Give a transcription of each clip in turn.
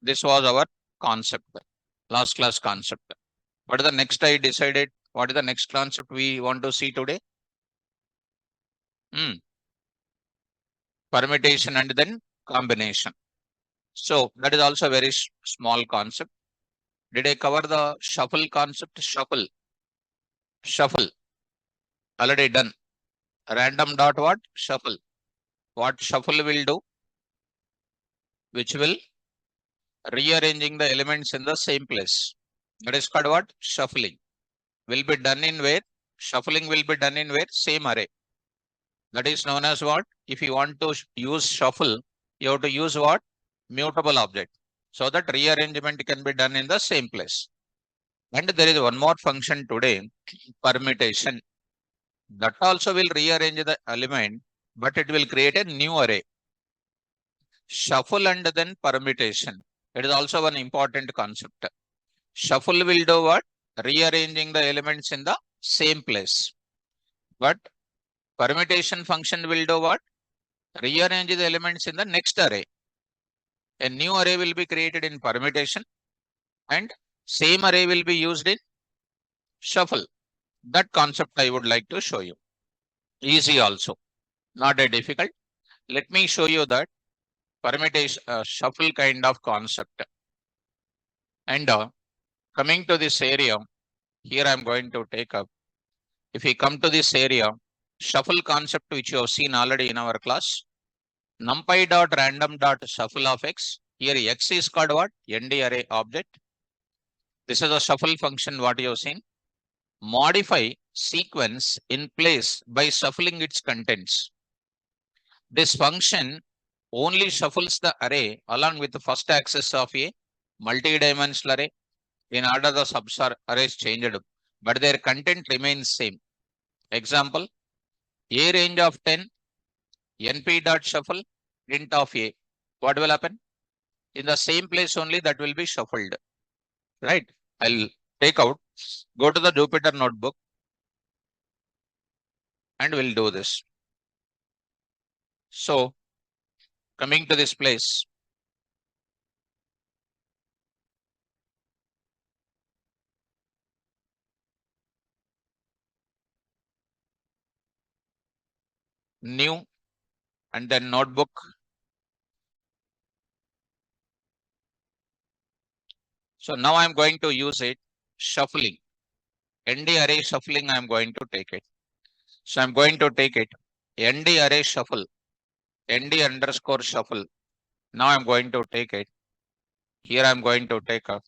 This was our concept, last class concept. What is the next I decided? What is the next concept we want to see today? Permutation and then combination. So that is also a very small concept. Did I cover the shuffle concept? Shuffle. Already done. Random dot what? Shuffle. What shuffle will do? Which will rearranging the elements in the same place. That is called what? Shuffling. Will be done in where? Shuffling will be done in where? Same array. That is known as what? If you want to use shuffle, you have to use what? Mutable object. So that rearrangement can be done in the same place. And there is one more function today, permutation. That also will rearrange the element, but it will create a new array. Shuffle and then permutation. It is also one important concept. Shuffle will do what? Rearranging the elements in the same place. But permutation function will do what? Rearrange the elements in the next array. A new array will be created in permutation and same array will be used in shuffle. That concept I would like to show you. Easy also, not a difficult. Let me show you that permutation shuffle kind of concept. And coming to this area, here I am going to take up. If we come to this area, shuffle concept which you have seen already in our class, numpy dot random dot shuffle of x. Here x is called what? NdArray object. This is a shuffle function what you have seen. Modify sequence in place by shuffling its contents. This function only shuffles the array along with the first axis of a multi-dimensional array. In order the sub-arrays changed, but their content remains same. Example, a range of 10, np.shuffle, print of a. What will happen? In the same place only that will be shuffled. Right? I'll take out, go to the Jupyter notebook, and we'll do this. So, coming to this place, new, and then notebook. So now I'm going to use it, shuffling. NdArray shuffling, I'm going to take it. So I'm going to take it, NdArray shuffle, ND_shuffle. Now I'm going to take it. Here I'm going to take up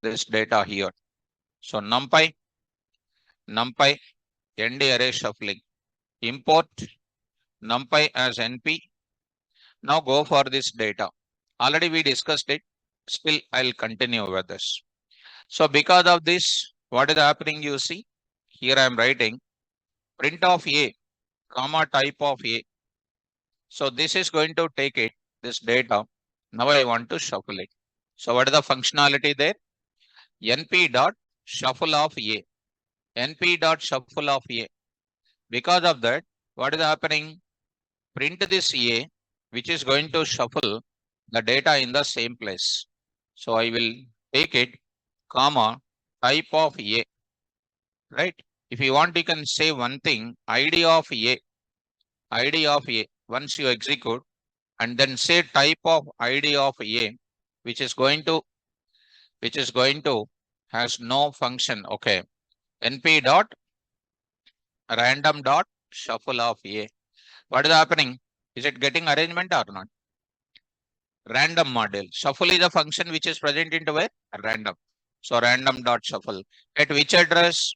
this data here. So numpy, NdArray shuffling. Import numpy as np. Now go for this data. Already we discussed it. Still I'll continue with this. So because of this, what is happening? You see, here I am writing print of a, comma type of a. So this is going to take it, this data. Now I want to shuffle it. So what is the functionality there? np.shuffle of a. np.shuffle of a. Because of that, what is happening? Print this a, which is going to shuffle the data in the same place. So I will take it, comma, type of a. Right? If you want, you can say one thing, ID of a. ID of a. Once you execute, and then say type of ID of a, which is going to has no function. Okay. np dot random dot shuffle of a. What is happening? Is it getting arrangement or not? Random model. Shuffle is a function which is present into where? Random. So random dot shuffle. At which address?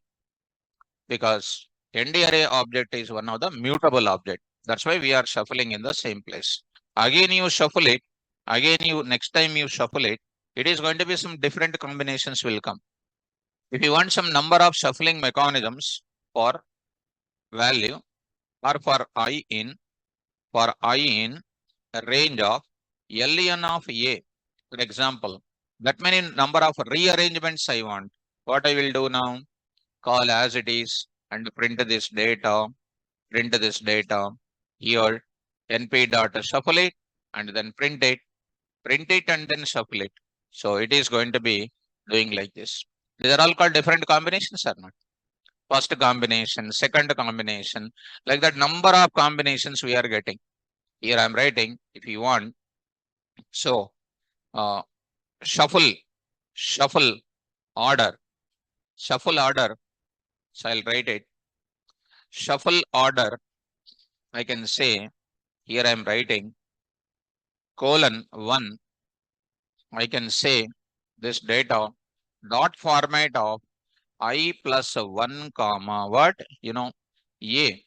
Because NdArray object is one of the mutable object. That's why we are shuffling in the same place. Again you shuffle it. Again next time you shuffle it. It is going to be some different combinations will come. If you want some number of shuffling mechanisms for value or for I in a range of ln of a, for example, that many number of rearrangements I want. What I will do now? Call as it is and print this data. Here np.shuffle it and then print it. print it and then shuffle it. So it is going to be doing like this. These are all called different combinations or not? First combination, second combination, like that number of combinations we are getting. Here I'm writing if you want. So uh, shuffle, shuffle order, shuffle order. So I'll write it. Shuffle order. I can say here I'm writing colon 1. I can say this data dot format of I plus 1 comma what? A.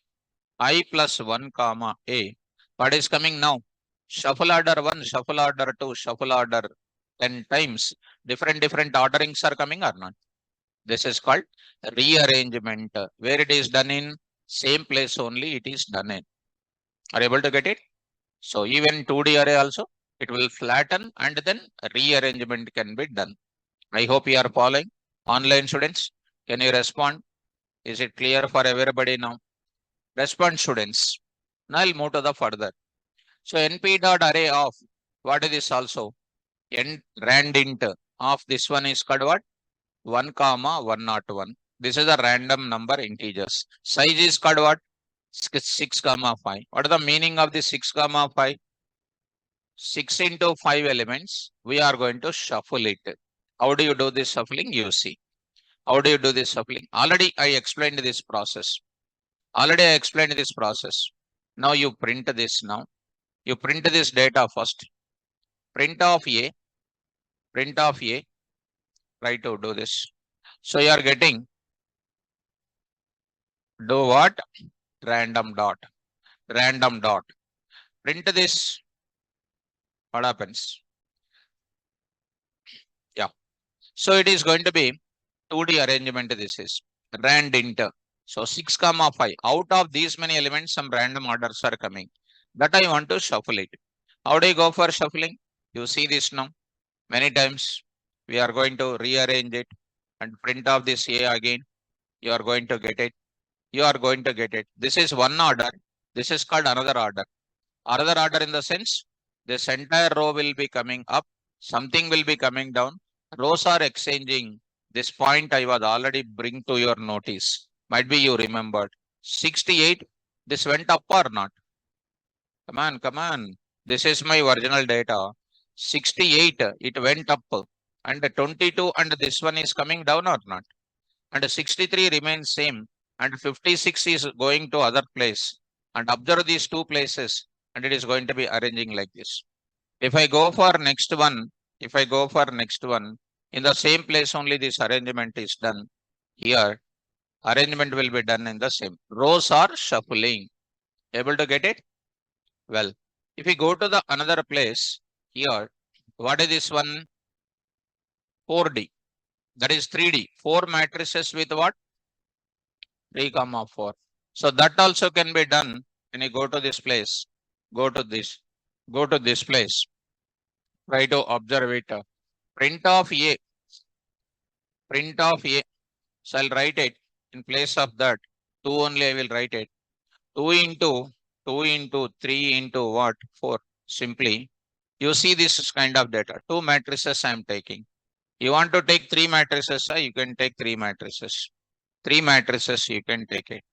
I plus 1 comma A. What is coming now? Shuffle order 1, shuffle order 2, shuffle order 10 times. Different orderings are coming or not? This is called rearrangement. Where it is done in same place only it is done in. Are you able to get it? So even 2D array also, it will flatten and then rearrangement can be done. I hope you are following. Online students, can you respond? Is it clear for everybody now? Respond students. Now I'll move to the further. So np.array of, what is this also? Randint of this one is called what? 1 comma 101. This is a random number integers. Size is called what? 6 comma 5. What is the meaning of this 6 comma 5? 6 into 5 elements. We are going to shuffle it. How do you do this shuffling? You see. How do you do this shuffling? Already I explained this process. Now you print this now. You print this data first. Print of A. Try to do this. So you are getting, do what? Random dot. Print this. What happens? Yeah. So it is going to be 2D arrangement. This is randint. So 6 comma 5. Out of these many elements, some random orders are coming. That I want to shuffle it. How do you go for shuffling? You see this now. Many times we are going to rearrange it and print off this A again. You are going to get it. This is one order. This is called another order. Another order in the sense, this entire row will be coming up. Something will be coming down. Rows are exchanging. This point I was already bring to your notice. Might be you remembered. 68. This went up or not? Come on. This is my original data. 68. It went up. And 22 and this one is coming down or not? And 63 remains same. And 56 is going to other place. And observe these two places. And it is going to be arranging like this. If I go for next one, in the same place only this arrangement is done. Here, arrangement will be done in the same. Rows are shuffling. Able to get it? Well, if we go to the another place, here, what is this one? 4D. That is 3D. 4 matrices with what? 3 comma 4. So that also can be done when you go to this place. Go to this place. Try to observe it. Print of A. So I'll write it in place of that. 2 only I will write it. 2 into 3 into what? 4. Simply. You see this kind of data. 2 matrices I am taking. You want to take 3 matrices, you can take 3 matrices. 3 matrices you can take it.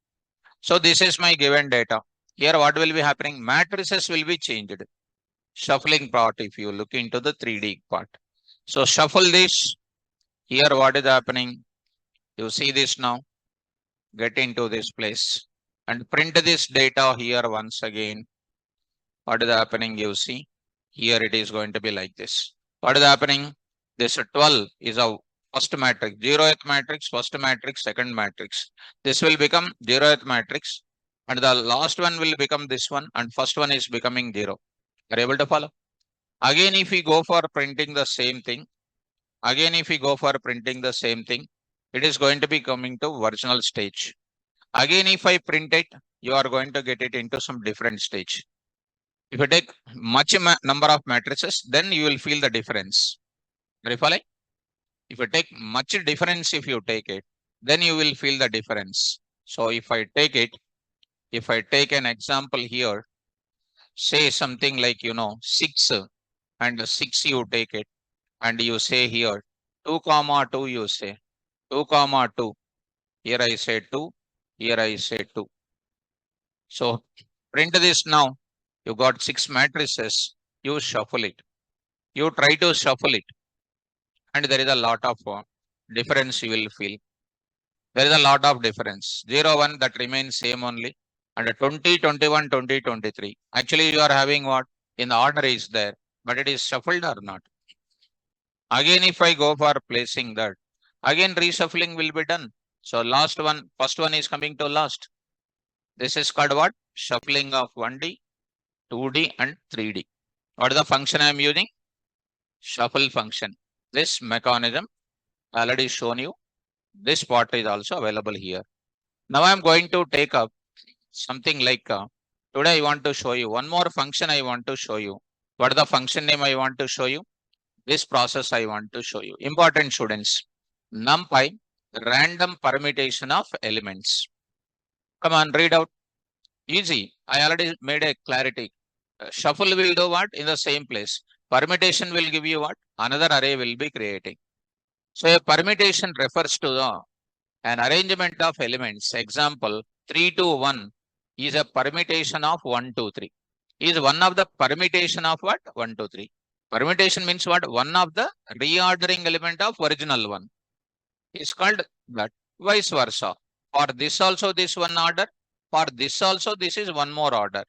So this is my given data. Here what will be happening? Matrices will be changed. Shuffling part if you look into the 3D part. So shuffle this. Here what is happening? You see this now. Get into this place. And print this data here once again. What is happening? You see. Here it is going to be like this. What is happening? This 12 is a first matrix, 0th matrix, first matrix, second matrix. This will become 0th matrix. And the last one will become this one. And first one is becoming 0. Are you able to follow? Again, if we go for printing the same thing, it is going to be coming to original stage. Again, if I print it, you are going to get it into some different stage. If you take much number of matrices, then you will feel the difference. Are you following? If you take much difference, if you take it, then you will feel the difference. So if I take an example here, say something like, 6 and 6 you take it, and you say here 2 comma 2, you say 2 comma 2. Here I say 2, here I say 2. So print this now. You got 6 matrices. You shuffle it. You try to shuffle it, and there is a lot of difference you will feel. There is a lot of difference. 0, 1 that remains same only. And 20, 21, 20, 23. Actually, you are having what? In the order is there, but it is shuffled or not. Again, if I go for placing that, again reshuffling will be done. So first one is coming to last. This is called what? Shuffling of 1D, 2D and 3D. What is the function I am using? Shuffle function. This mechanism already shown you. This part is also available here. Now I am going to take up something like today I want to show you one more function I want to show you. What is the function name I want to show you? This process I want to show you. Important students. NumPy, random permutation of elements. Come on, read out. Easy. I already made a clarity. Shuffle will do what? In the same place. Permutation will give you what? Another array will be creating. So a permutation refers to an arrangement of elements. Example, 3 to 1 is a permutation of 1 to 3. Is one of the permutation of what? 1 to 3. Permutation means what? One of the reordering element of original one is called that. Vice versa. For this also this one order. For this also this is one more order.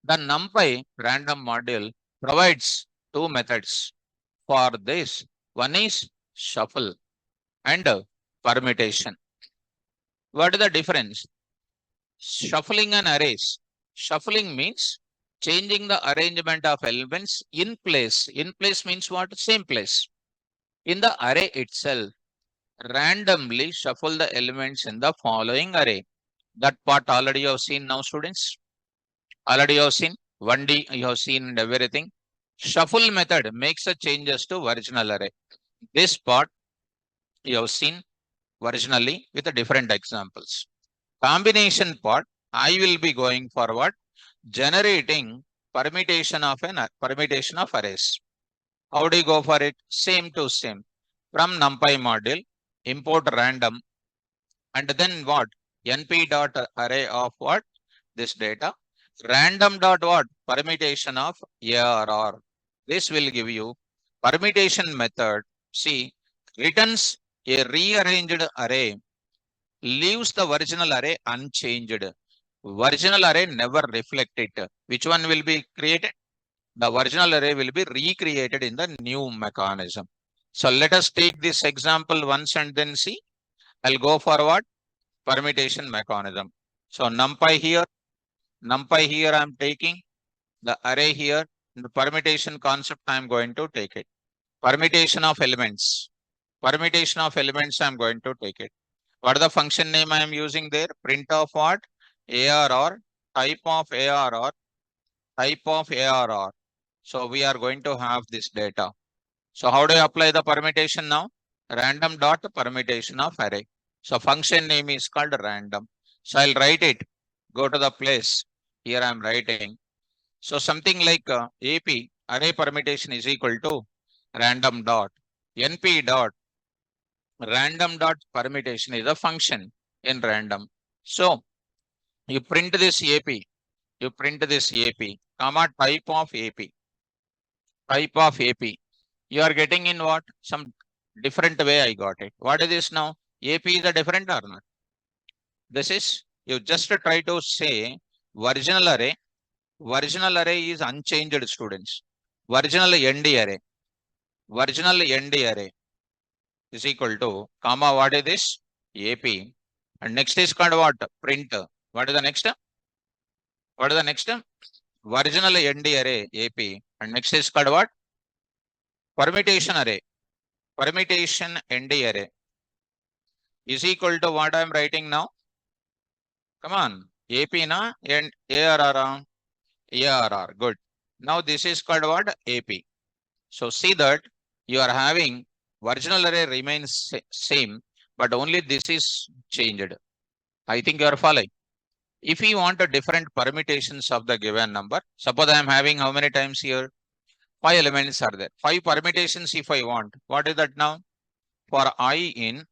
The NumPy random module provides two methods for this. One is shuffle and permutation. What is the difference? Shuffling and arrays. Shuffling means changing the arrangement of elements in place. In place means what? Same place. In the array itself, randomly shuffle the elements in the following array. That part already you have seen now, students. Already you have seen 1D, you have seen and everything. Shuffle method makes the changes to original array. This part you have seen originally with the different examples. Combination part, I will be going forward generating permutation of arrays. How do you go for it? Same to same. From NumPy module, import random, and then what? np.array of what? This data. Random dot what? Permutation of ARR. This will give you permutation method. See, returns a rearranged array, leaves the original array unchanged. Original array never reflect it. Which one will be created? The original array will be recreated in the new mechanism. So let us take this example once and then see. I'll go forward. Permutation mechanism. So NumPy here I'm taking the array here. The permutation concept I'm going to take it. Permutation of elements. Permutation of elements I'm going to take it. What is the function name I am using there? Print of what? ARR, type of ARR, type of ARR. So we are going to have this data. So how do I apply the permutation now? Random dot permutation of array. So function name is called random. So I'll write it. Go to the place. Here I'm writing. So something like AP array permutation is equal to random dot np dot random dot permutation is a function in random. So you print this AP. You print this AP, comma type of AP. Type of AP. You are getting in what? Some different way I got it. What is this now? AP is a different or not? This is, you just try to say original array. Original array is unchanged, students. Original NdArray. Original NdArray is equal to, comma, what is this? AP. And next is called what? Print. What is the next? What is the next? Original NdArray AP. And next is called what? Permutation array. Permutation NdArray is equal to what I am writing now? Come on. AP na and ARR. ARR. Good. Now this is called what? AP. So see that you are having original array remains same, but only this is changed. I think you are following. If you want a different permutations of the given number, suppose I am having how many times here? 5 elements are there. 5 permutations if I want. What is that now? For I in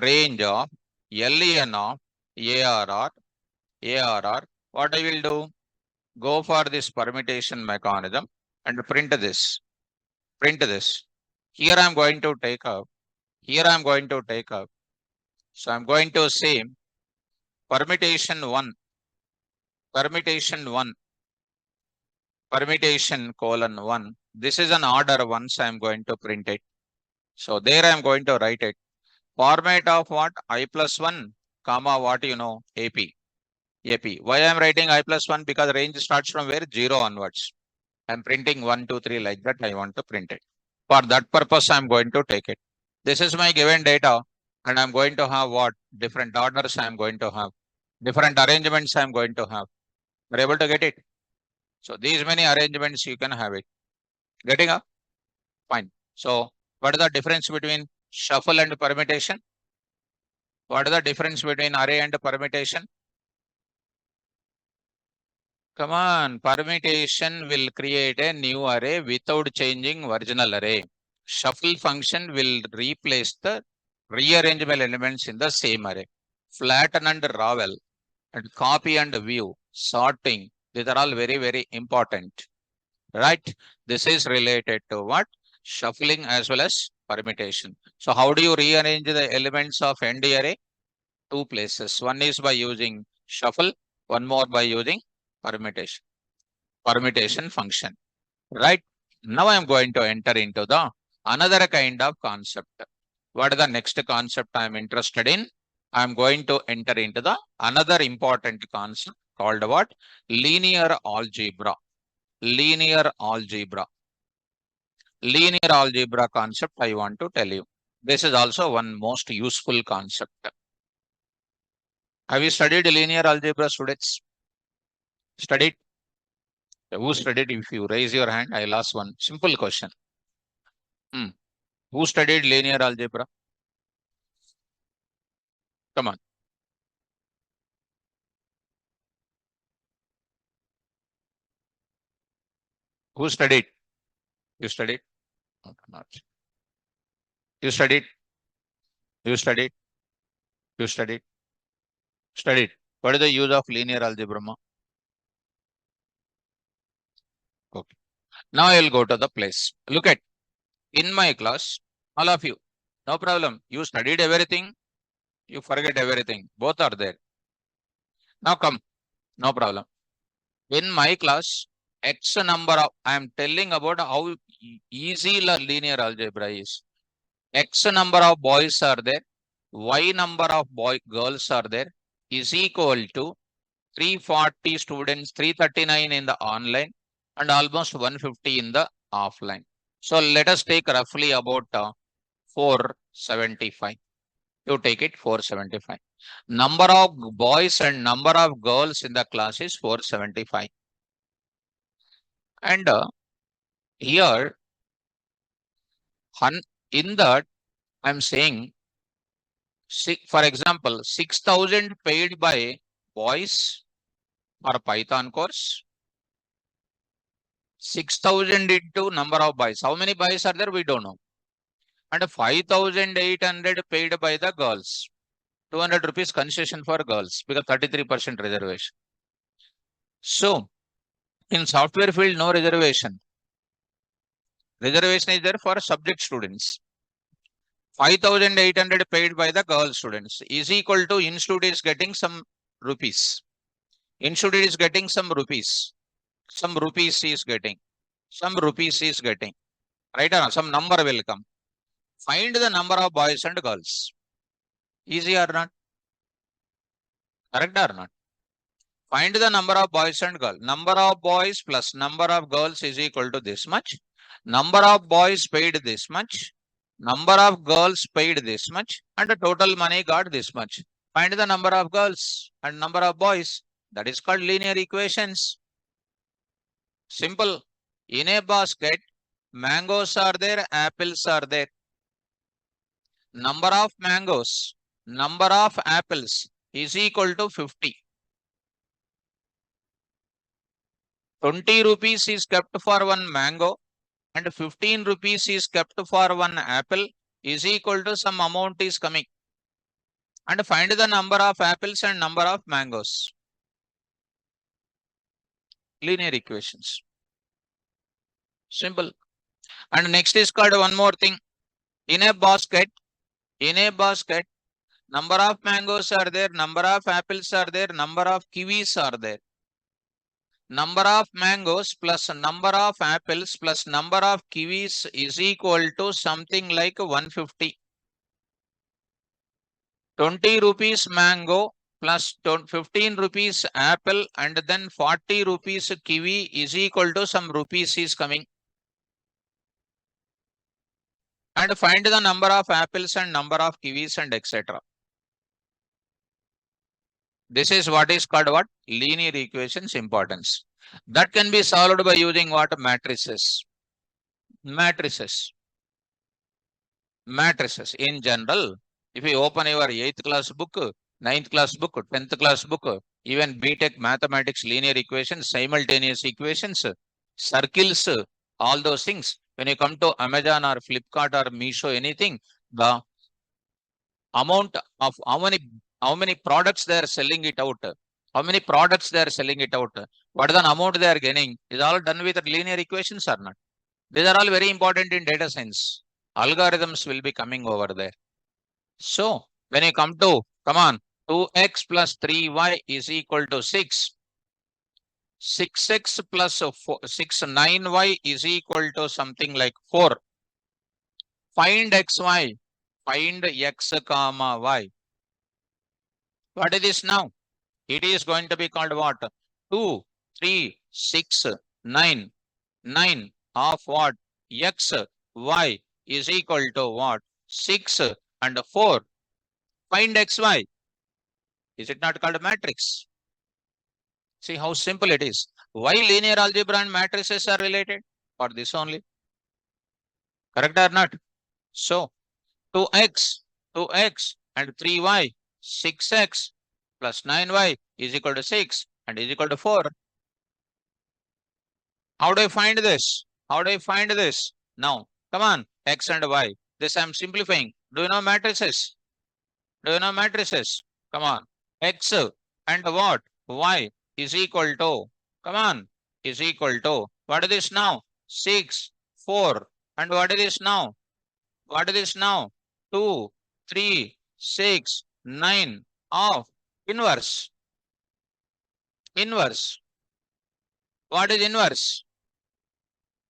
range of len of ARR, what I will do? Go for this permutation mechanism and print this. Print this. Here I am going to take up. Here I am going to take up. So I am going to say permutation 1, permutation 1, permutation colon 1. This is an order once I am going to print it. So there I am going to write it. Format of what? I plus 1, comma what you know, AP. Why I am writing I plus 1? Because range starts from where? 0 onwards. I am printing 1, 2, 3 like that. I want to print it. For that purpose, I am going to take it. This is my given data, and I am going to have what? Different orders I am going to have. Different arrangements I am going to have. Are you able to get it? So these many arrangements you can have it. Getting up? Fine. So what is the difference between shuffle and permutation? What is the difference between array and permutation? Come on, permutation will create a new array without changing original array. Shuffle function will replace the rearrangeable elements in the same array. Flatten and ravel and copy and view, sorting. These are all very, very important. Right? This is related to what? Shuffling as well as permutation. So how do you rearrange the elements of NdArray? Two places. One is by using shuffle, one more by using permutation function. Right? Now I am going to enter into the another kind of concept. What is the next concept I am interested in? I am going to enter into the another important concept called what? Linear algebra. Linear algebra. Linear algebra concept I want to tell you. This is also one most useful concept. Have you studied linear algebra, students? Studied? Who studied? If you raise your hand, I'll ask one simple question. Who studied linear algebra? Come on. Who studied? You studied? No, not. You studied? You studied? You studied? Studied. What is the use of linear algebra? Okay. Now I will go to the place. Look at in my class, all of you. No problem. You studied everything. You forget everything. Both are there. Now come. No problem. In my class, X number of, I am telling about how easy linear algebra is. X number of boys are there. Y number of girls are there is equal to 340 students, 339 in the online and almost 150 in the offline. So let us take roughly about 475. You take it 475. Number of boys and number of girls in the class is 475. And here in that I'm saying, for example, 6,000 paid by boys for Python course. 6,000 into number of boys. How many boys are there? We don't know. And 5,800 paid by the girls. 200 rupees concession for girls because 33% reservation. So in software field, no reservation. Reservation is there for subject students. 5,800 paid by the girl students is equal to institute is getting some rupees. Institute is getting some rupees. Some rupees is getting. Some rupees is getting. Right or not? Some number will come. Find the number of boys and girls. Easy or not? Correct or not? Find the number of boys and girls. Number of boys plus number of girls is equal to this much. Number of boys paid this much. Number of girls paid this much. And the total money got this much. Find the number of girls and number of boys. That is called linear equations. Simple. In a basket, mangoes are there, apples are there. Number of mangoes, number of apples is equal to 50. 20 rupees is kept for one mango and 15 rupees is kept for one apple is equal to some amount is coming. And find the number of apples and number of mangoes. Linear equations. Simple. And next is called one more thing. In a basket, number of mangoes are there, number of apples are there, number of kiwis are there. Number of mangoes plus number of apples plus number of kiwis is equal to something like 150. 20 rupees mango plus 15 rupees apple and then 40 rupees kiwi is equal to some rupees is coming. And find the number of apples and number of kiwis and etc. This is what is called what? Linear equations importance. That can be solved by using what? Matrices. Matrices. Matrices. In general, if you open your 8th class book, 9th class book, 10th class book, even BTech mathematics, linear equations, simultaneous equations, circles, all those things. When you come to Amazon or Flipkart or Meesho, anything, the amount of how many products they are selling it out, how many products they are selling it out, what is the amount they are getting, is all done with linear equations or not? These are all very important in data science. Algorithms will be coming over there. So when you come to, come on, 2x plus 3y is equal to 6. 6x plus 9y is equal to something like 4. Find xy. Find x comma y. What is this now? It is going to be called what? 2, 3, 6, 9. 9 of what? X, y is equal to what? 6 and 4. Find xy. Is it not called a matrix? See how simple it is. Why linear algebra and matrices are related? For this only. Correct or not? So 2x and 3y, 6x plus 9y is equal to 6 and is equal to 4. How do I find this? How do I find this? Now, come on, x and y. This I am simplifying. Do you know matrices? Do you know matrices? Come on. X and what? Y is equal to, come on, is equal to, what is this now? 6, 4. And what is this now? What is this now? 2, 3, 6, 9 of inverse. Inverse. What is inverse?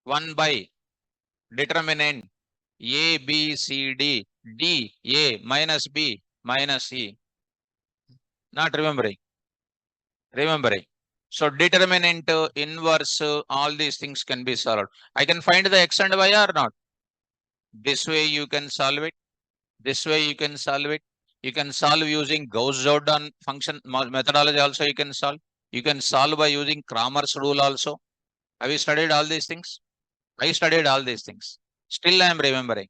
1 by determinant A, B, C, D, D, A minus B minus E. Not remembering. Remembering. So determinant, inverse, all these things can be solved. I can find the x and y or not. This way you can solve it. This way you can solve it. You can solve using Gauss-Jordan function methodology also you can solve. You can solve by using Cramer's rule also. Have you studied all these things? I studied all these things. Still I am remembering.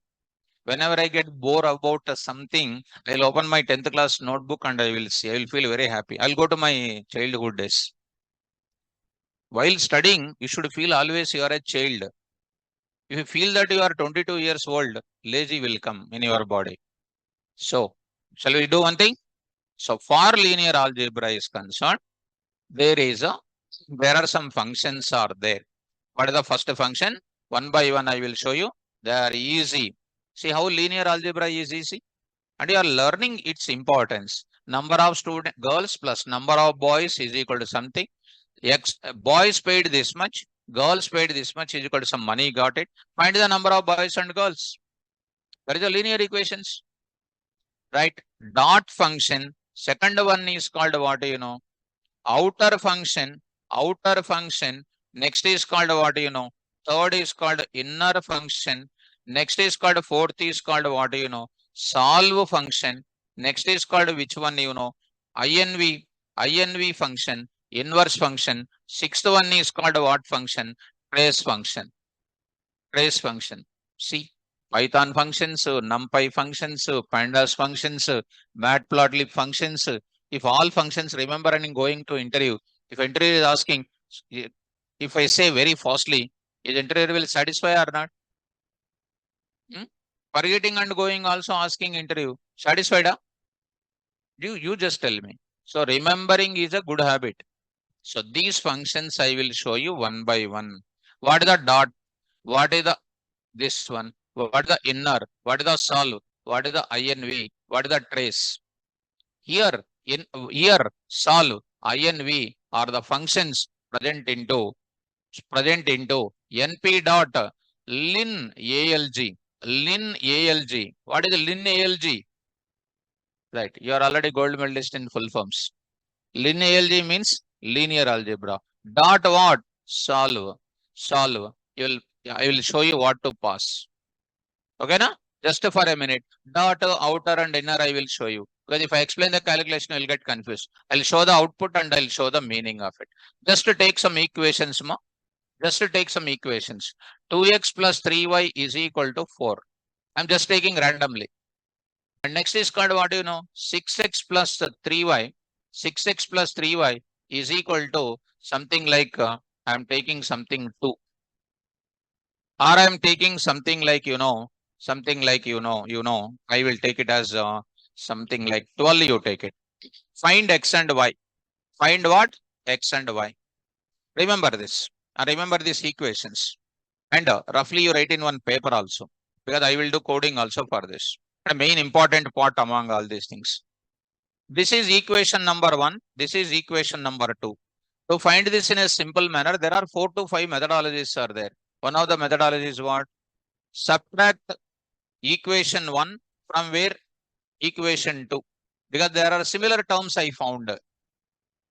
Whenever I get bored about something, I'll open my 10th class notebook and I will see. I will feel very happy. I'll go to my childhood days. While studying, you should feel always you are a child. If you feel that you are 22 years old, lazy will come in your body. So, shall we do one thing? So, for linear algebra is concerned, there are some functions are there. What is the first function? One by one I will show you. They are easy. See how linear algebra is easy? And you are learning its importance. Number of girls plus number of boys is equal to something. Boys paid this much, girls paid this much is equal to some money, got it. Find the number of boys and girls. That is the linear equations. Right? Dot function. Second one is called what you know? Outer function. Outer function. Next is called what you know? Third is called inner function. Next is called fourth is called what you know? Solve function. Next is called which one you know? INV function. Inverse function. Sixth one is called what function? Trace function. Trace function. See, Python functions, NumPy functions, Pandas functions, Matplotlib functions. If all functions remember and going to interview, if interview is asking, if I say very fastly, Is interior will satisfy or not? Forgetting and going also asking interview. Satisfied? You just tell me. So remembering is a good habit. So these functions I will show you one by one. What is the dot? What is the this one? What is the inner? What is the solve? What is the INV? What is the trace? Here here solve INV are the functions present into NP dot lin ALG. Lin ALG. What is the lin ALG? Right. You are already gold medalist in full forms. Lin ALG means linear algebra. Dot what? Solve. Solve. I will show you what to pass. Okay, na? Just for a minute. Dot outer and inner I will show you. Because if I explain the calculation, you will get confused. I'll show the output and I'll show the meaning of it. Just to take some equations, ma. Just to take some equations. 2x plus 3y is equal to 4. I'm just taking randomly. And next is called what you know? 6x plus 3y. 6x plus 3y is equal to something like I'm taking something 2. Or I'm taking something like something like I will take it as something like 12. You take it. Find x and y. Find what? X and y. Remember this. Remember these equations. And roughly you write in one paper also. Because I will do coding also for this. The main important part among all these things. This is equation number 1. This is equation number 2. To find this in a simple manner, there are 4 to 5 methodologies are there. One of the methodologies is what? Subtract equation 1 from where? Equation 2. Because there are similar terms I found.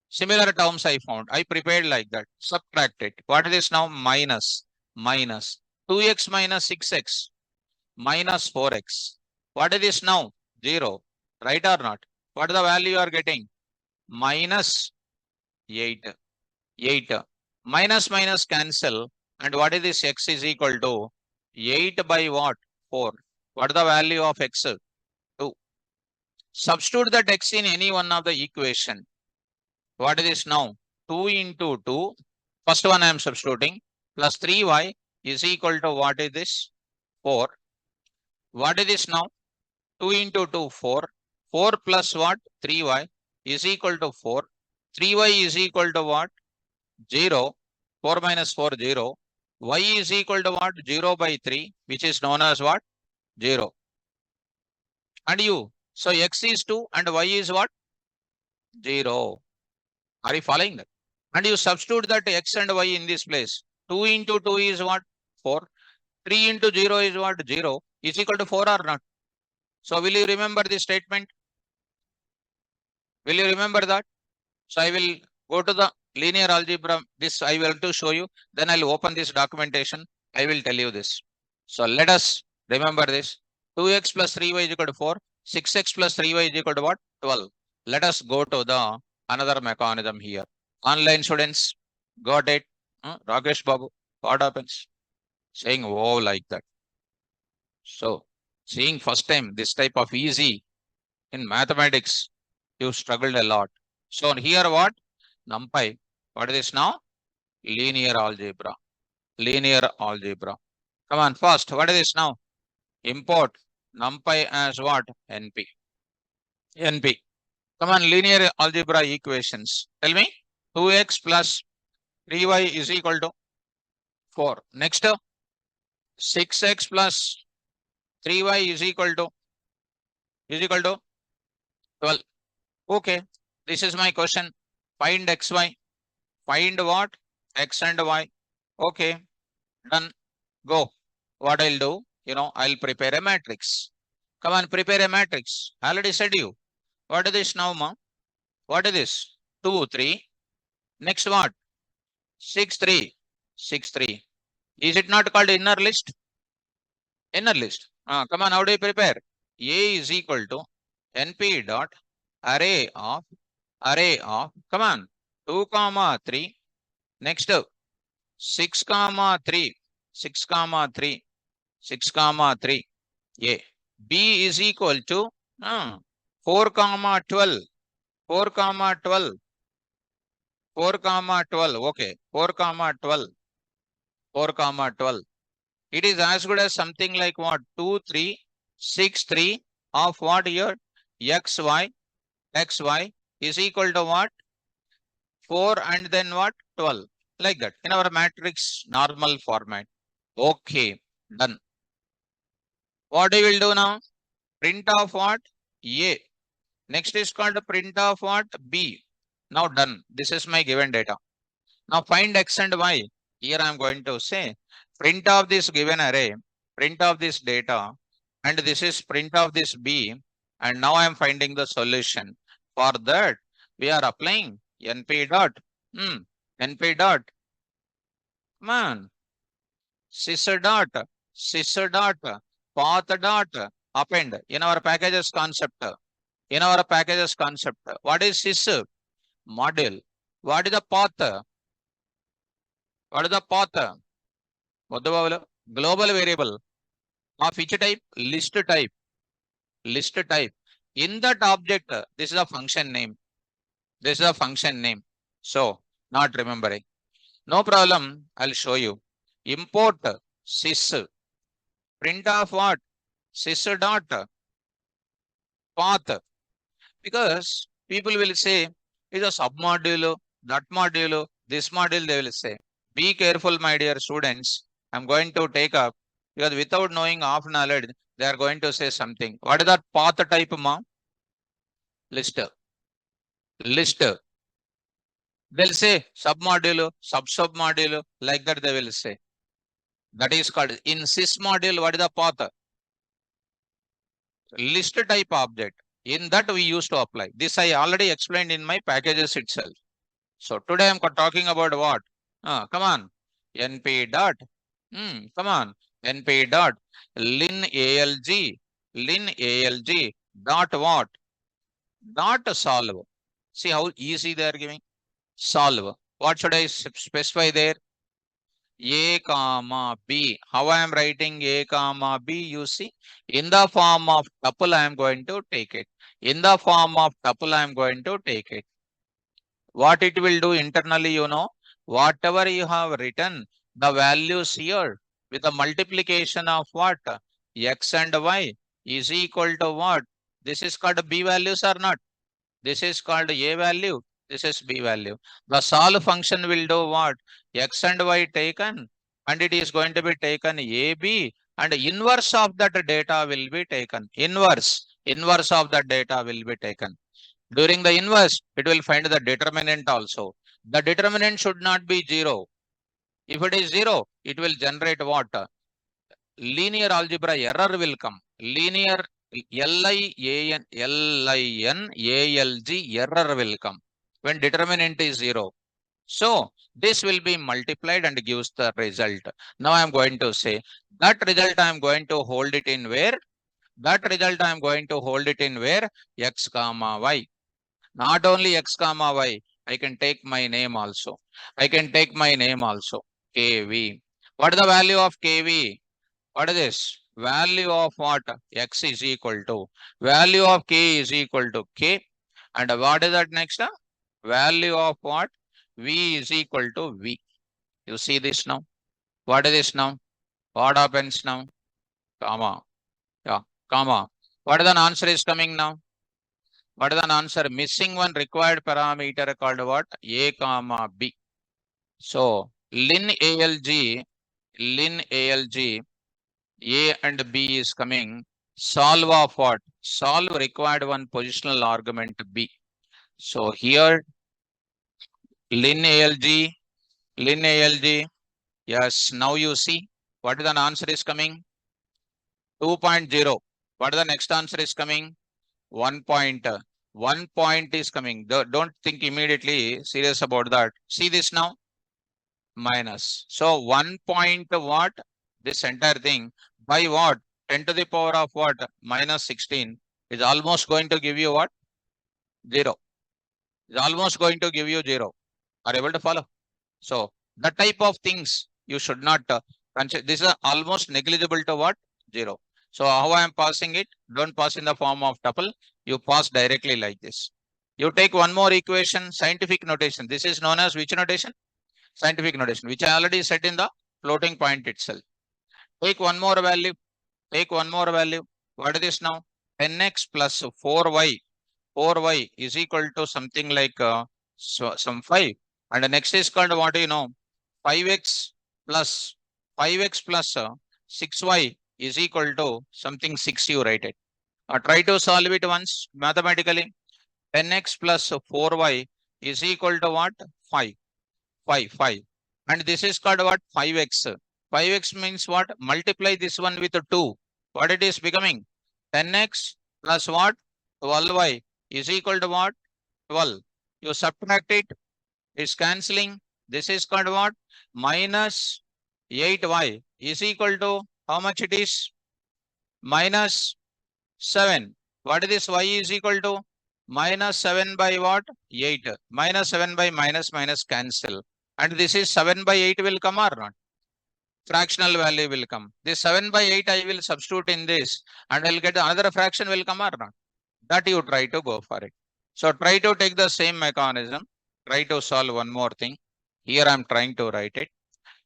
Similar terms I found. I prepared like that. Subtract it. What is this now? Minus. 2x minus 6x minus 4x. What is this now? 0. Right or not? What is the value you are getting? Minus 8. Minus minus cancel. And what is this? X is equal to 8 by what? 4. What is the value of x? 2. Substitute that x in any one of the equation. What is this now? 2 into 2. First one I am substituting. Plus 3y is equal to what is this? 4. What is this now? 2 into 2, 4. 4 plus what? 3y is equal to 4. 3y is equal to what? 0. 4 minus 4, 0. Y is equal to what? 0 by 3, which is known as what? 0. And u. So x is 2 and y is what? 0. Are you following that? And you substitute that x and y in this place. 2 into 2 is what? 4. 3 into 0 is what? 0. Is equal to 4 or not? So will you remember this statement? Will you remember that? So I will go to the linear algebra. This I will to show you. Then I'll open this documentation. I will tell you this. So let us remember this. 2x plus 3y is equal to 4. 6x plus 3y is equal to what? 12. Let us go to the another mechanism here. Online students, got it? Rakesh Babu, what happens? Saying oh like that. So seeing first time this type of easy in mathematics, you struggled a lot. So here what? NumPy. What is this now? Linear algebra. Linear algebra. Come on, first. What is this now? Import NumPy as what? NP. NP. Come on, linear algebra equations. Tell me. 2x plus 3y is equal to 4. Next, 6x plus 3y is equal to 12. Okay, this is my question. Find xy. Find what? X and y. Okay, done. Go. What I'll do? I'll prepare a matrix. Come on, prepare a matrix. I already said you. What is this now, ma? What is this? 2, 3. Next what? 6, 3. 6, 3. Is it not called inner list? Inner list. Come on, how do you prepare? A is equal to NP dot array of, come on, 2, 3. Next, 6, 3. 6, 3. 6, 3. A. B is equal to 4, 12. 4, 12. 4, 12. Okay. 4, 12. 4, 12. It is as good as something like what? 2, 3, 6, 3 of what here? xy is equal to what? 4 and then what? 12. Like that. In our matrix normal format. Okay. Done. What we will do now? Print of what? A. Next is called print of what? B. Now done. This is my given data. Now find x and y. Here I am going to say print of this given array, print of this data, and this is print of this B. And now I am finding the solution. For that, we are applying np dot. np dot. Come on. Sys dot, path dot, append. In our packages concept. What is sys? Module. What is the path? What is the path? Global variable of which type? List type. In that object, this is a function name. So, not remembering. No problem. I'll show you. Import sys. Print of what? Sys dot path. Because people will say, it's a submodule, that module, this module, they will say. Be careful, my dear students. I'm going to take up, because without knowing half knowledge, they are going to say something. What is that path type, ma? List. They'll say submodule, submodule, like that they will say. That is called, in sys module, what is the path? List type object. In that we used to apply. This I already explained in my packages itself. So today I'm talking about what? Come on. np dot. Come on. np dot lin alg dot what? Dot solve. See how easy they are giving? Solve. What should I specify there? A comma B. How I am writing A comma B? You see, in the form of tuple I am going to take it. What it will do internally, you know, whatever you have written, the values here with the multiplication of what? X and Y is equal to what? This is called B values or not? This is called A value. This is B value. The solve function will do what? X and Y taken, and it is going to be taken AB, and inverse of that data will be taken. Inverse of that data will be taken. During the inverse, it will find the determinant also. The determinant should not be 0. If it is 0, it will generate what? Linear algebra error will come. Linear LIN ALG error will come when determinant is 0. So this will be multiplied and gives the result. Now I am going to say that result I am going to hold it in where? X comma Y. Not only X comma Y, I can take my name also. KV. What is the value of KV? What is this? Value of what? X is equal to. Value of K is equal to K. And what is that next? Value of what? V is equal to V. You see this now? What is this now? What happens now? Comma. Yeah, comma. What is the answer is coming now? What is the answer? Missing one required parameter called what? A comma B. So lin ALG, A and B is coming. Solve of what? Solve required one positional argument B. So here lin ALG. Yes, now you see what is the answer is coming? 2.0. What is the next answer is coming? 1 point. 1 point is coming. Don't think immediately serious about that. See this now? Minus. So 1 point what? This entire thing by what? 10 to the power of what? Minus 16 is almost going to give you what? 0. Is almost going to give you 0. Are you able to follow? So the type of things you should not consider. This is almost negligible to what? 0. So how I am passing it? Don't pass in the form of tuple. You pass directly like this. You take one more equation, scientific notation. This is known as which notation? Scientific notation, which I already said in the floating point itself. Take one more value. Take one more value. What is this now? 10x plus 4y. 4y is equal to something like some 5. And the next is called what do you know? 5x plus 5x plus 6y is equal to something 6, you write it. Try to solve it once mathematically. 10x plus 4y is equal to what? 5. 5. And this is called what? 5x. 5x means what? Multiply this one with 2. What it is becoming? 10x plus what? 12y is equal to what? 12. You subtract it. It's cancelling. This is called what? Minus 8y is equal to how much it is? Minus 7. What is this? Y is equal to minus 7 by what? 8. Minus 7 by minus cancel. And this is 7 by 8 will come or not? Fractional value will come. This 7 by 8 I will substitute in this and I'll get another fraction will come or not? That you try to go for it. So try to take the same mechanism. Try to solve one more thing. Here I am trying to write it.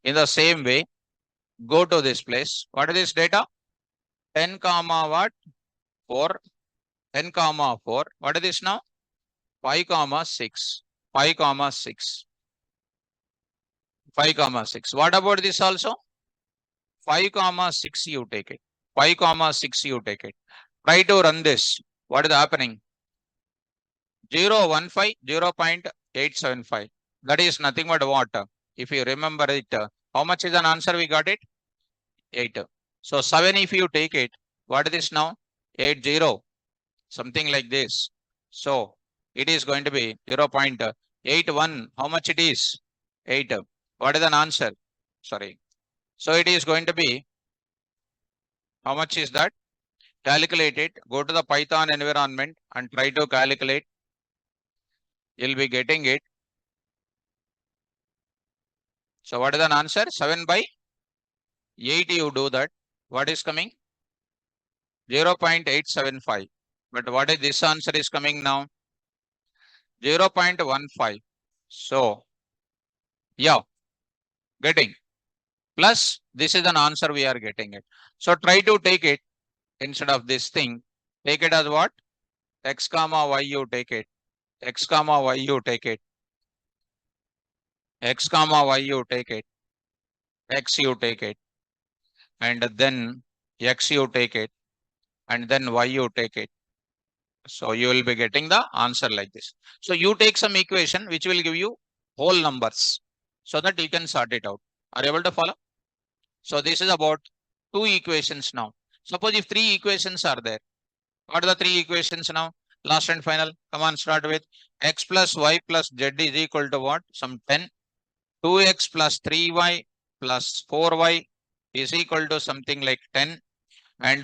In the same way, go to this place. What is this data? 10 comma what? 4. 10 comma 4. What is this now? 5 comma 6. 5 comma 6. 5 comma 6. What about this also? 5 comma 6 you take it. 5 comma 6 you take it. Try to run this. What is happening? 0.15, 0.875. That is nothing but what? If you remember it, how much is an answer we got it? 8. So 7 if you take it, what is this now? 80. Something like this. So it is going to be 0.81. How much it is? 8. What is an answer? Sorry. So it is going to be, how much is that? Calculate it. Go to the Python environment and try to calculate. You'll be getting it. So what is an answer? 7 by 8 you do that. What is coming? 0.875. But what is this answer is coming now? 0.15. So yeah, getting. Plus this is an answer we are getting it. So try to take it instead of this thing. Take it as what? X comma y you take it. X comma y you take it. X comma y you take it. X you take it. And then X you take it. And then Y you take it. So you will be getting the answer like this. So you take some equation which will give you whole numbers so that you can sort it out. Are you able to follow? So this is about 2 equations now. Suppose if 3 equations are there. What are the 3 equations now? Last and final. Come on, start with x plus y plus z is equal to what? Some 10. 2x plus 3y plus 4y is equal to something like 10. And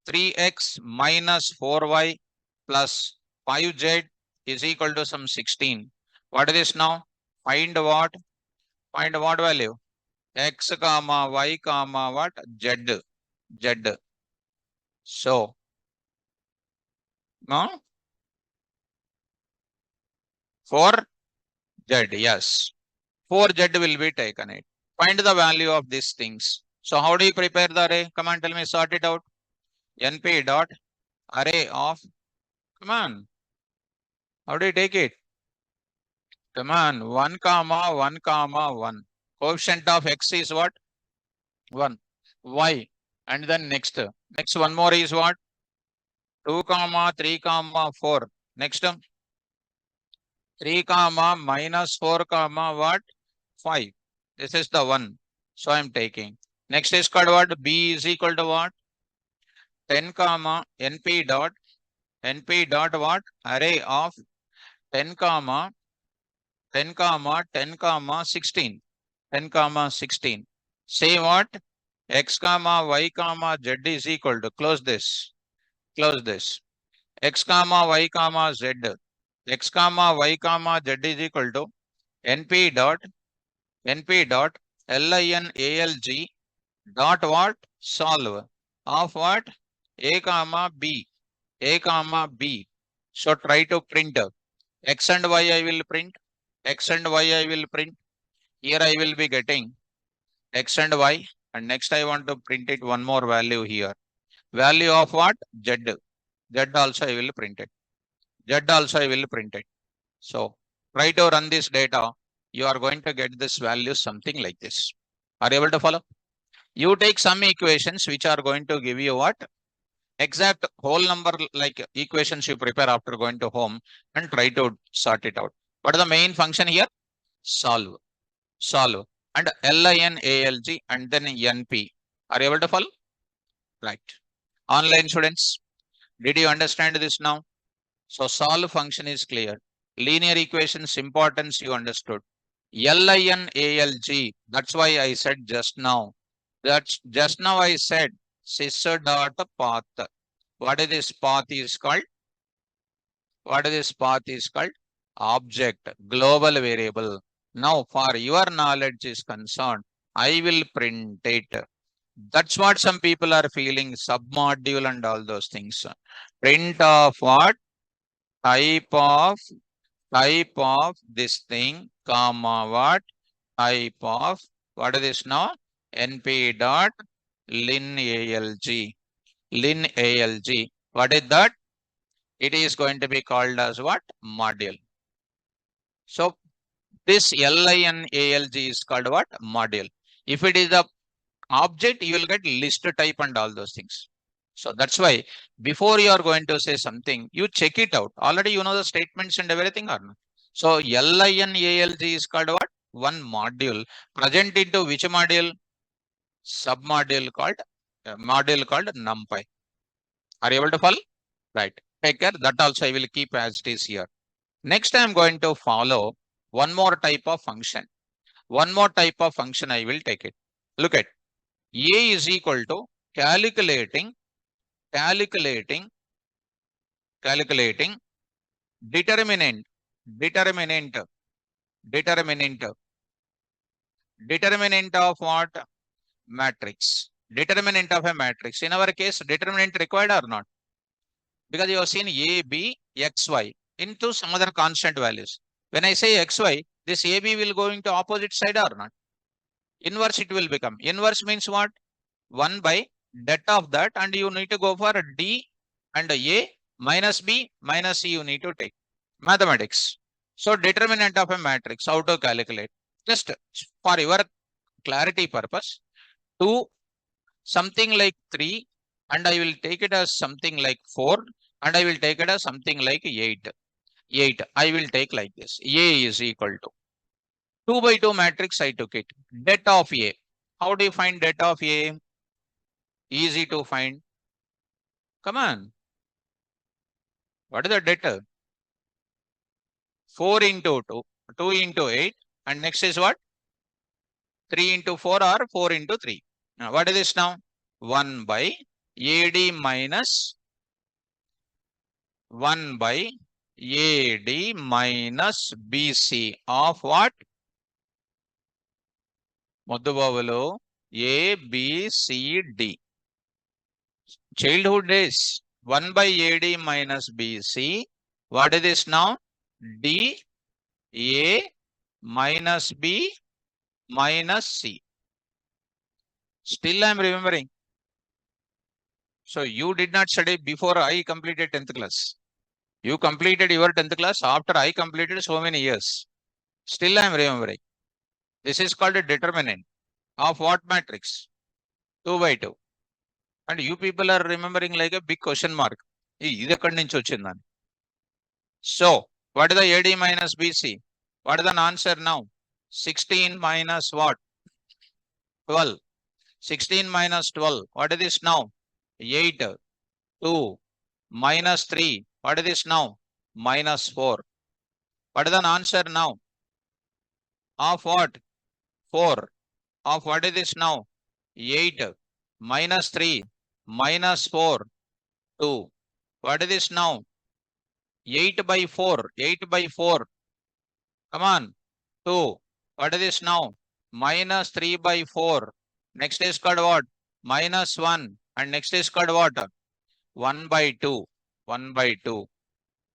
3x minus 4y plus 5z is equal to some 16. What is this now? Find what? Find what value? X comma y comma what? Z. Z. So, no? For z, yes. 4z will be taken it. Find the value of these things. So how do you prepare the array? Come on, tell me, sort it out. NP dot array of, come on. How do you take it? Come on, 1 comma 1 comma 1. Coefficient of x is what? 1. Y. And then next one more is what? 2 comma 3 comma 4. Next 3 comma minus 4 comma what? 5. This is the one. So I am taking. Next is called what? B is equal to what? 10 comma np dot what? Array of 10 comma 10 comma 10 comma 16. 10 comma 16. Say what? X comma y comma z is equal to, close this. Close this. X comma y comma z. X comma y comma z is equal to np dot linalg dot what? Solve of what? A comma b. A comma b. So try to print x and y I will print. X and y I will print. Here I will be getting X and Y. And next I want to print it one more value here. Value of what? Z. Z also I will print it. Z also I will print it. So try to run this data. You are going to get this value something like this. Are you able to follow? You take some equations which are going to give you what? Exact whole number like equations you prepare after going to home and try to sort it out. What is the main function here? Solve. Solve. And LINALG and then NP. Are you able to follow? Right. Online students, did you understand this now? So solve function is clear. Linear equations importance you understood. LINALG. That's why I said just now. That's just now I said sys dot path. What is this path is called? What is this path is called? Object, global variable. Now for your knowledge is concerned, I will print it. That's what some people are feeling, submodule and all those things. Print of what? Type of this thing, comma what? Type of, what is this now? NP dot linalg. Linalg. What is that? It is going to be called as what? Module. So this LINALG is called what? Module. If it is the object, you will get list type and all those things. So that's why before you are going to say something, you check it out. Already you know the statements and everything or not. So LINALG is called what? One module. Present into which module? Submodule called NumPy. Are you able to follow? Right. Take care. That also I will keep as it is here. Next, I am going to follow one more type of function. One more type of function I will take it. Look at A is equal to calculating determinant of what? Matrix. Determinant of a matrix. In our case, determinant required or not? Because you have seen A, B, X, Y into some other constant values. When I say X, Y, this A, B will go into opposite side or not? Inverse it will become. Inverse means what? 1 by det of that, and you need to go for D and A minus B minus C you need to take. Mathematics. So determinant of a matrix, how to calculate? Just for your clarity purpose, 2 something like 3 and I will take it as something like 4 and I will take it as something like 8. 8 I will take like this. A is equal to 2 by 2 matrix I took it. Det of A. How do you find det of A? Easy to find. Come on. What is the det? 4 into 2, 2 into 8 and next is what? 3 into 4 or 4 into 3. Now what is this now? 1 by AD minus 1 by AD minus BC of what? Modubavalo A, B, C, D. Childhood days 1 by AD minus BC. What is this now? D, A minus B minus C. Still I am remembering. So you did not study before I completed 10th class. You completed your 10th class after I completed so many years. Still I am remembering. This is called a determinant of what matrix? 2 by 2. And you people are remembering like a big question mark. So what is the AD minus BC? What is the answer now? 16 minus what? 12. 16 minus 12. What is this now? 8. 2 minus 3. What is this now? Minus 4. What is the answer now? Of what? 4. Of what is this now? 8 minus 3 minus 4. 2. What is this now? 8 by 4. 8 by 4. Come on. 2. What is this now? Minus 3 by 4. Next is called what? Minus 1. And next is called what? 1 by 2. 1 by 2.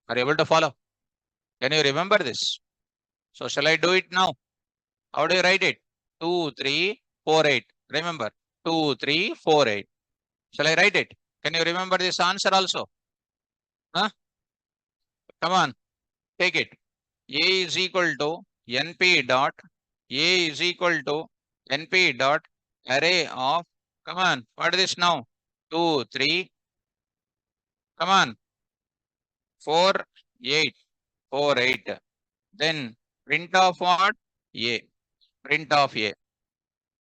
Are you able to follow? Can you remember this? So shall I do it now? How do you write it? 2, 3, 4, 8. Remember, 2, 3, 4, 8. Shall I write it? Can you remember this answer also? Huh? Come on, take it. A is equal to NP dot. A is equal to NP dot array of. Come on, what is this now? 2, 3. Come on, 4, 8. 4, 8. Then print of what? A. Print of A.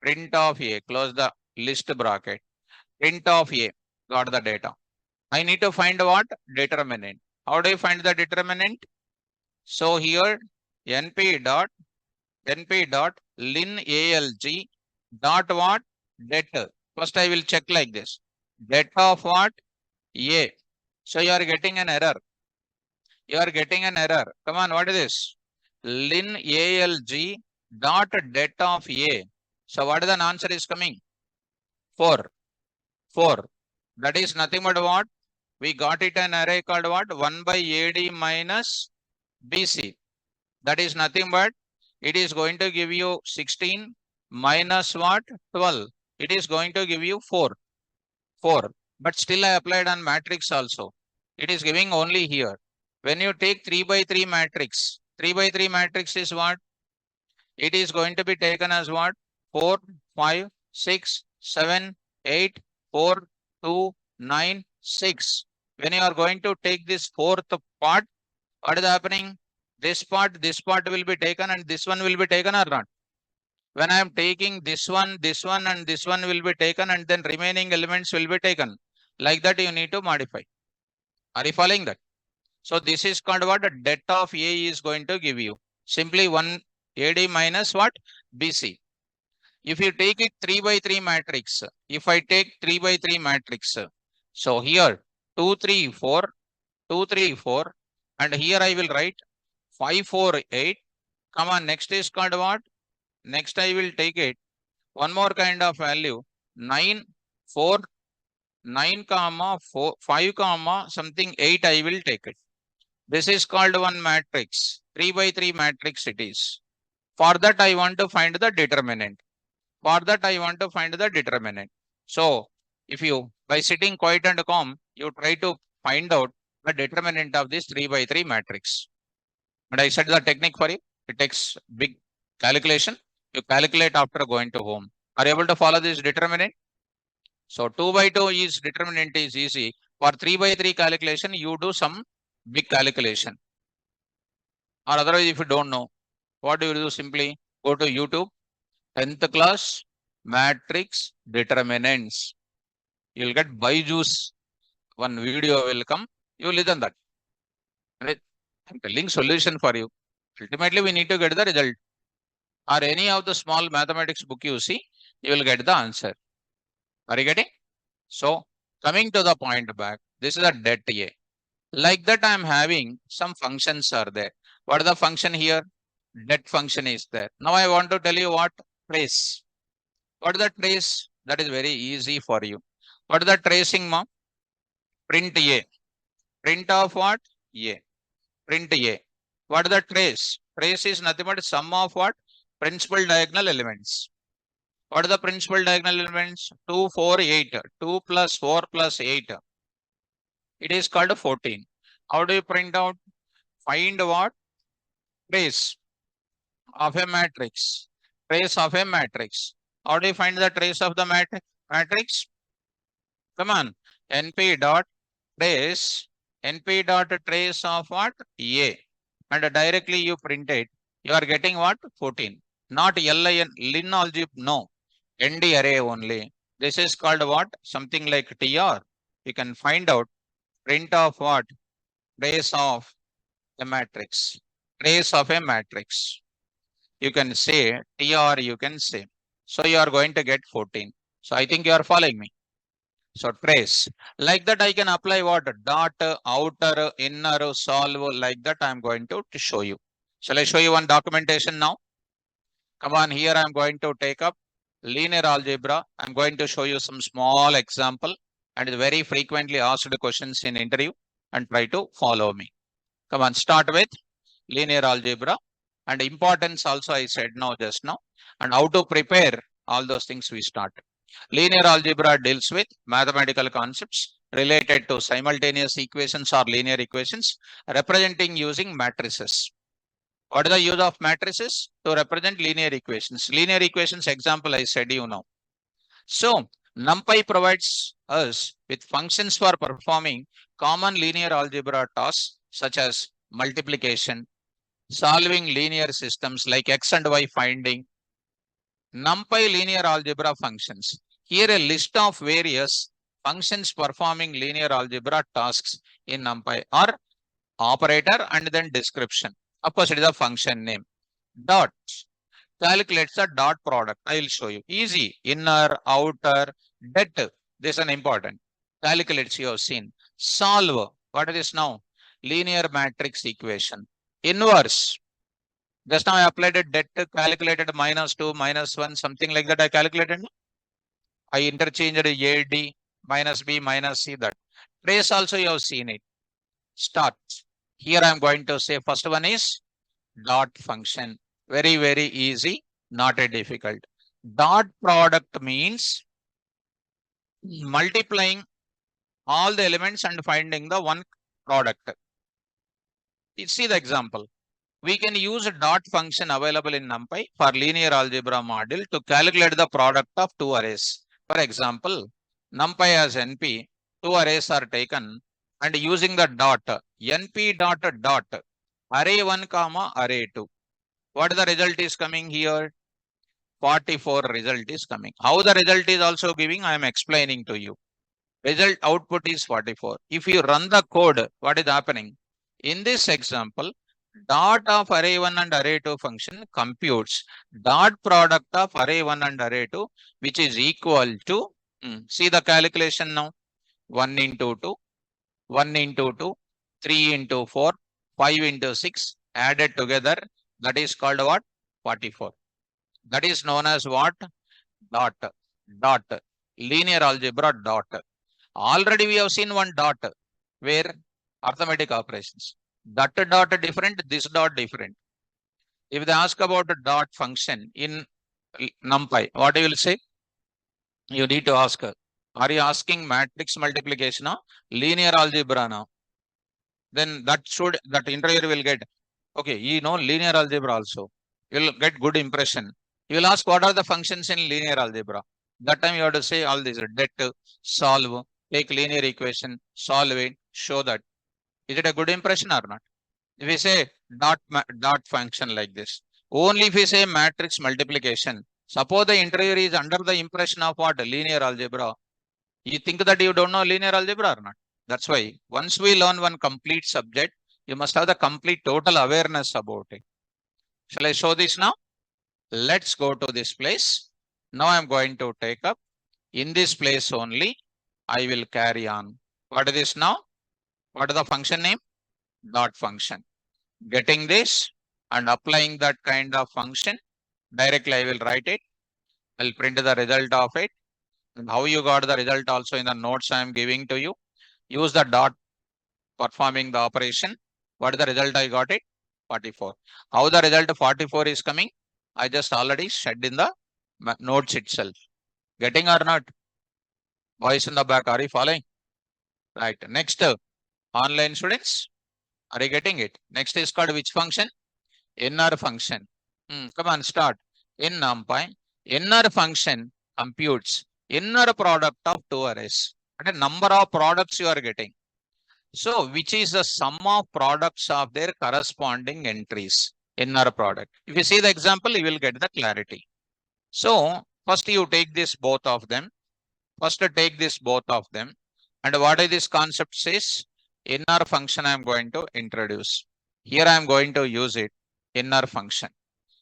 Print of A. Close the list bracket. Print of A. Got the data. I need to find what? Determinant. How do you find the determinant? So here np dot lin alg dot what? Det. First I will check like this. Det of what? A. So you are getting an error. You are getting an error. Come on, what is this? Lin alg dot det of A. So what is the answer is coming? 4. 4. That is nothing but what? We got it an array called what? 1 by AD minus BC. That is nothing but it is going to give you 16 minus what? 12. It is going to give you 4. 4. But still I applied on matrix also. It is giving only here. When you take 3 by 3 matrix, 3 by 3 matrix is what? It is going to be taken as what? 4, 5, 6, 7, 8, 4, 2, 9, 6. When you are going to take this fourth part, what is happening? This part will be taken and this one will be taken or not? When I am taking this one and this one will be taken and then remaining elements will be taken. Like that you need to modify. Are you following that? So this is called what? A det of A is going to give you. Simply 1 AD minus what? BC. If you take it 3 by 3 matrix, if I take 3 by 3 matrix, so here 2, 3, 4, 2, 3, 4, and here I will write 5, 4, 8. Come on, next is called what? Next I will take it one more kind of value 9, 4, 9 comma 4, 5 comma something 8 I will take it. This is called one matrix, 3 by 3 matrix it is. For that I want to find the determinant. For that I want to find the determinant. So if you by sitting quiet and calm, you try to find out the determinant of this 3 by 3 matrix. And I said the technique for you. It takes big calculation. You calculate after going to home. Are you able to follow this determinant? So 2 by 2 is determinant is easy. For 3 by 3 calculation, you do some big calculation. Or otherwise, if you don't know, what do you do? Simply go to YouTube, 10th class, matrix determinants. You'll get Byju's one video will come. You listen that. Right? I'm telling solution for you. Ultimately, we need to get the result. Or any of the small mathematics book you see, you will get the answer. Are you getting? So coming to the point back, this is a det A. Like that, I am having some functions are there. What is the function here? Det function is there. Now I want to tell you what? Trace. What is the trace? That is very easy for you. What is the tracing, mom? Print A. Print of what? A. Print A. What is the trace? Trace is nothing but sum of what? Principal diagonal elements. What are the principal diagonal elements? 2, 4, 8. 2 plus 4 plus 8. It is called 14. How do you print out? Find what? Trace of a matrix. Trace of a matrix. How do you find the trace of the matrix? Come on. NP dot trace. NP dot trace of what? A. And directly you print it. You are getting what? 14. Not LIN, lin algebra. No. NdArray only. This is called what? Something like TR. You can find out print of what? Trace of a matrix. Trace of a matrix. You can say TR, you can say. So you are going to get 14. So I think you are following me. So trace. Like that I can apply what? Dot, outer, inner, solve. Like that I am going to show you. Shall I show you one documentation now? Come on, here I am going to take up linear algebra. I'm going to show you some small example and very frequently asked questions in interview and try to follow me. Come on, start with linear algebra and importance also I said now just now and how to prepare all those things we start. Linear algebra deals with mathematical concepts related to simultaneous equations or linear equations representing using matrices. What is the use of matrices? To represent linear equations. Linear equations example I said you know. So NumPy provides us with functions for performing common linear algebra tasks such as multiplication, solving linear systems like X and Y finding, NumPy linear algebra functions. Here a list of various functions performing linear algebra tasks in NumPy are operator and then description. Of course, it is a function name. Dot calculates the dot product. I will show you. Easy. Inner, outer, det. This is an important. Calculates you have seen. Solve. What is this now? Linear matrix equation. Inverse. Just now I applied a det, calculated -2, -1, something like that I calculated. I interchanged AD, minus B, minus C, that. Trace also you have seen it. Start. Here I am going to say first one is dot function. Very, very easy, not a difficult. Dot product means multiplying all the elements and finding the one product. You see the example. We can use a dot function available in NumPy for linear algebra module to calculate the product of two arrays. For example, NumPy has NP, two arrays are taken, and using the dot, NP dot dot, array 1 comma array 2. What the result is coming here? 44 result is coming. How the result is also giving, I am explaining to you. Result output is 44. If you run the code, what is happening? In this example, dot of array 1 and array 2 function computes dot product of array 1 and array 2, which is equal to, see the calculation now, 1 into 2, 1 into 2, 3 into 4, 5 into 6, added together, that is called what? 44. That is known as what? Dot. Dot. Linear algebra dot. Already we have seen one dot, where arithmetic operations. That dot different, this dot different. If they ask about a dot function in NumPy, what you will say? You need to ask, are you asking matrix multiplication or linear algebra now? Then that interviewer will get, okay, you know linear algebra also. You will get good impression. You will ask what are the functions in linear algebra. That time you have to say all these, det, solve, take linear equation, solve it, show that. Is it a good impression or not? If we say dot function like this, only if we say matrix multiplication, suppose the interviewer is under the impression of what? Linear algebra. You think that you don't know linear algebra or not? That's why once we learn one complete subject, you must have the complete total awareness about it. Shall I show this now? Let's go to this place. Now I'm going to take up in this place only. I will carry on. What is this now? What is the function name? Dot function. Getting this and applying that kind of function, directly I will write it. I'll print the result of it. And how you got the result also in the notes I am giving to you. Use the dot performing the operation. What is the result I got it? 44. How the result 44 is coming? I just already said in the notes itself. Getting or not? Voice in the back, are you following? Right. Next, online students, are you getting it? Next is called which function? Inner function. Come on, start. In NumPy, inner function computes inner product of two arrays. And a number of products you are getting. So, which is the sum of products of their corresponding entries? Inner product. If you see the example, you will get the clarity. So, first you take this both of them. First take this both of them. And what is this concept says? Inner function I am going to introduce. Here I am going to use it. Inner function.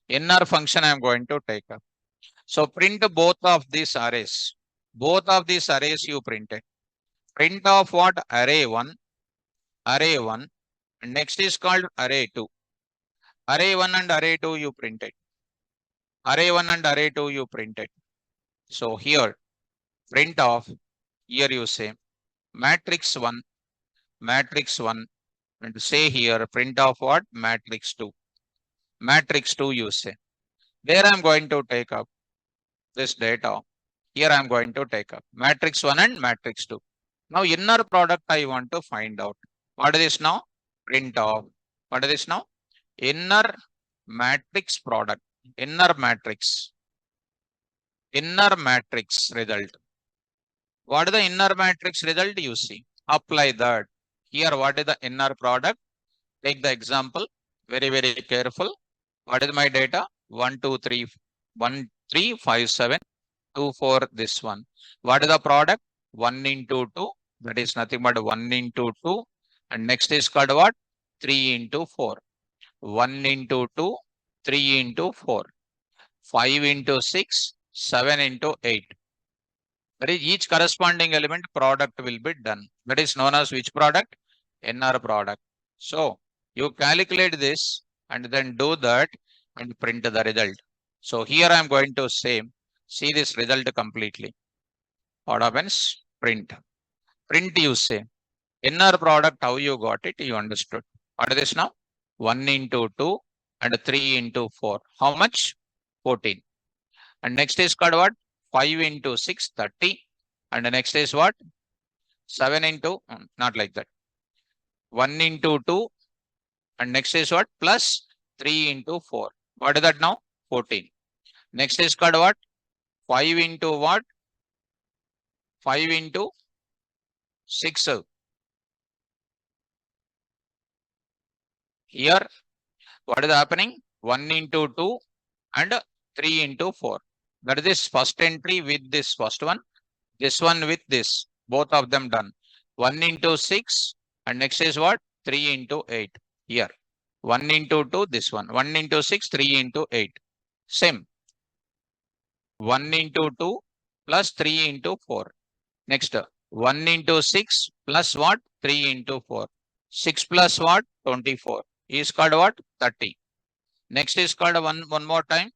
Inner function I am going to take up. So print both of these arrays. Both of these arrays you printed. Print of what? Array 1. Array 1. Next is called array 2. Array 1 and array 2 you printed. Array 1 and array 2 you printed. So here, print of, here you say, matrix 1, and say here, print of what? Matrix 2. Matrix 2 you say. There I am going to take up this data. Here I am going to take up matrix 1 and matrix 2. Now inner product I want to find out. What is this now? Print of. What is this now? Inner matrix product. Inner matrix result. What is the inner matrix result you see? Apply that. Here what is the inner product? Take the example. Very, very careful. What is my data? 1, 2, 3, 1, 3, 5, 7, 2, 4, this one. What is the product? 1 into 2. That is nothing but 1 into 2. And next is called what? 3 into 4. 1 into 2, 3 into 4. 5 into 6, 7 into 8. That is each corresponding element product will be done. That is known as which product? NR product. So you calculate this and then do that and print the result. So here I am going to say, see this result completely. What happens? Print. Print you say. NR product, how you got it, you understood. What is this now? 1 into 2 and 3 into 4. How much? 14. And next is called what? 5 into 6, 30. And the next is what? 7 into, not like that. 1 into 2. And next is what? Plus 3 into 4. What is that now? 14. Next is called what? 5 into what? 5 into 6. Here, what is happening? 1 into 2 and 3 into 4. That is this first entry with this first one. This one with this. Both of them done. 1 into 6 and next is what? 3 into 8. Here. 1 into 2, this one. 1 into 6, 3 into 8. Same. 1 into 2 plus 3 into 4. Next, 1 into 6 plus what? 3 into 4. 6 plus what? 24. Is called what? 30. Next is called one more time.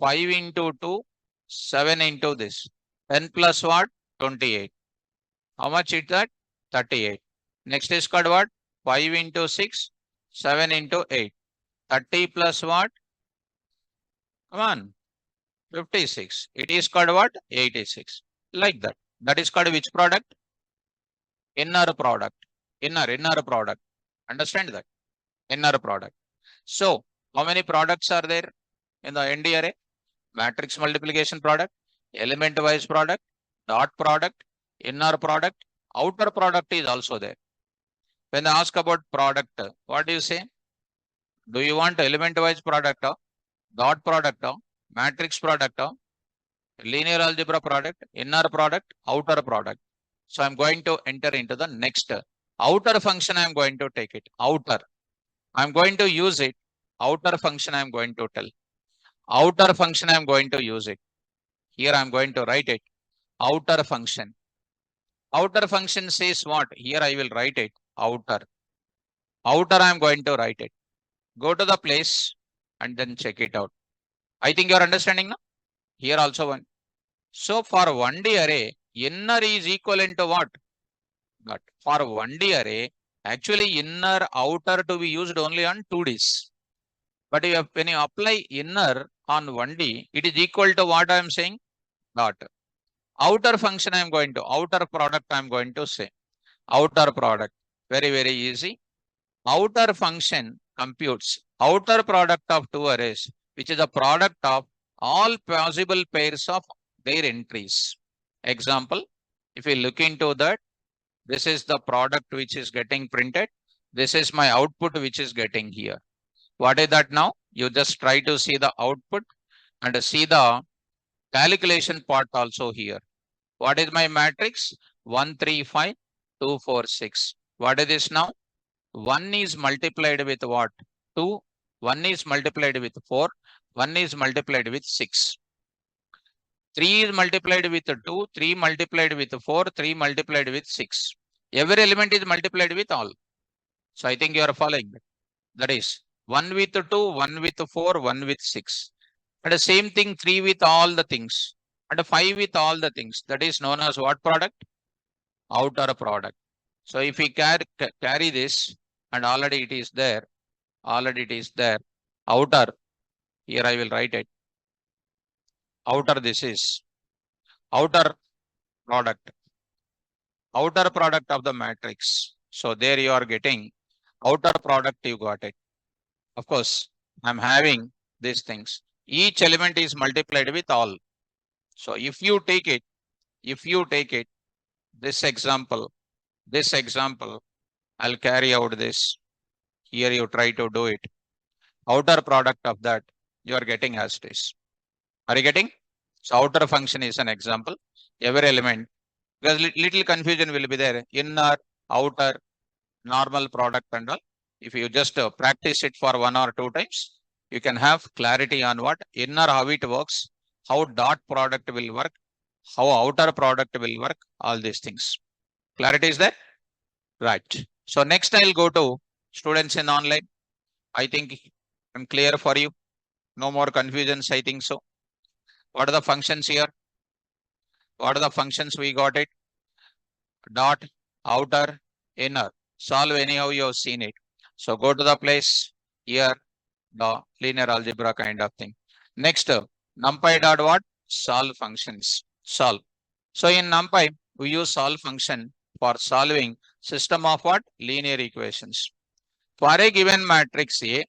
5 into 2, 7 into this. 10 plus what? 28. How much is that? 38. Next is called what? 5 into 6, 7 into 8. 30 plus what? Come on. 56. It is called what? 86. Like that. That is called which product? Inner product. Inner product. Understand that? Inner product. So, how many products are there in the NdArray? Matrix multiplication product, element wise product, dot product, inner product, outer product is also there. When they ask about product, what do you say? Do you want element wise product, dot product, matrix product, linear algebra product, inner product, outer product? So I'm going to enter into the next outer function. I'm going to take it outer. I'm going to use it. Outer function I'm going to tell. Outer function I'm going to use it. Here I'm going to write it. Outer function. Outer function says what? Here I will write it. Outer. Outer I'm going to write it. Go to the place and then check it out. I think you're understanding now. Here also one. So for 1D array, inner is equivalent to what? But for 1D array, actually inner, outer to be used only on 2Ds. But when you apply inner on 1D, it is equal to what I am saying? Dot. Outer function I am going to, outer product I am going to say. Outer product. Very, very easy. Outer function computes outer product of two arrays, which is a product of all possible pairs of their entries. Example, if you look into that, this is the product which is getting printed. This is my output which is getting here. What is that now? You just try to see the output and see the calculation part also here. What is my matrix? 1, 3, 5, 2, 4, 6. What is this now? 1 is multiplied with what? 2. 1 is multiplied with 4. 1 is multiplied with 6. 3 is multiplied with 2. 3 multiplied with 4. 3 multiplied with 6. Every element is multiplied with all. So I think you are following that. That is 1 with 2, 1 with 4, 1 with 6. And the same thing 3 with all the things. And 5 with all the things. That is known as what product? Outer product. So if we carry this, and already it is there. Already it is there. Outer. Here I will write it. outer, this is outer product of the matrix. So there you are getting outer product, you got it. Of course, I'm having these things. Each element is multiplied with all. So if you take it, this example, I'll carry out this. Here you try to do it. Outer product of that, you are getting as it is. Are you getting? So outer function is an example. Every element, because little confusion will be there. Inner, outer, normal product and all. If you just practice it for 1 or 2 times, you can have clarity on what inner, how it works, how dot product will work, how outer product will work, all these things. Clarity is there? Right. So next I'll go to students in online. I think I'm clear for you. No more confusions, I think so. What are the functions here? What are the functions? We got it. Dot, outer, inner. Solve anyhow, you have seen it. So go to the place here, the linear algebra kind of thing. Next, numpy dot what? Solve functions. Solve. So in numpy, we use solve function for solving system of what? Linear equations. For a given matrix A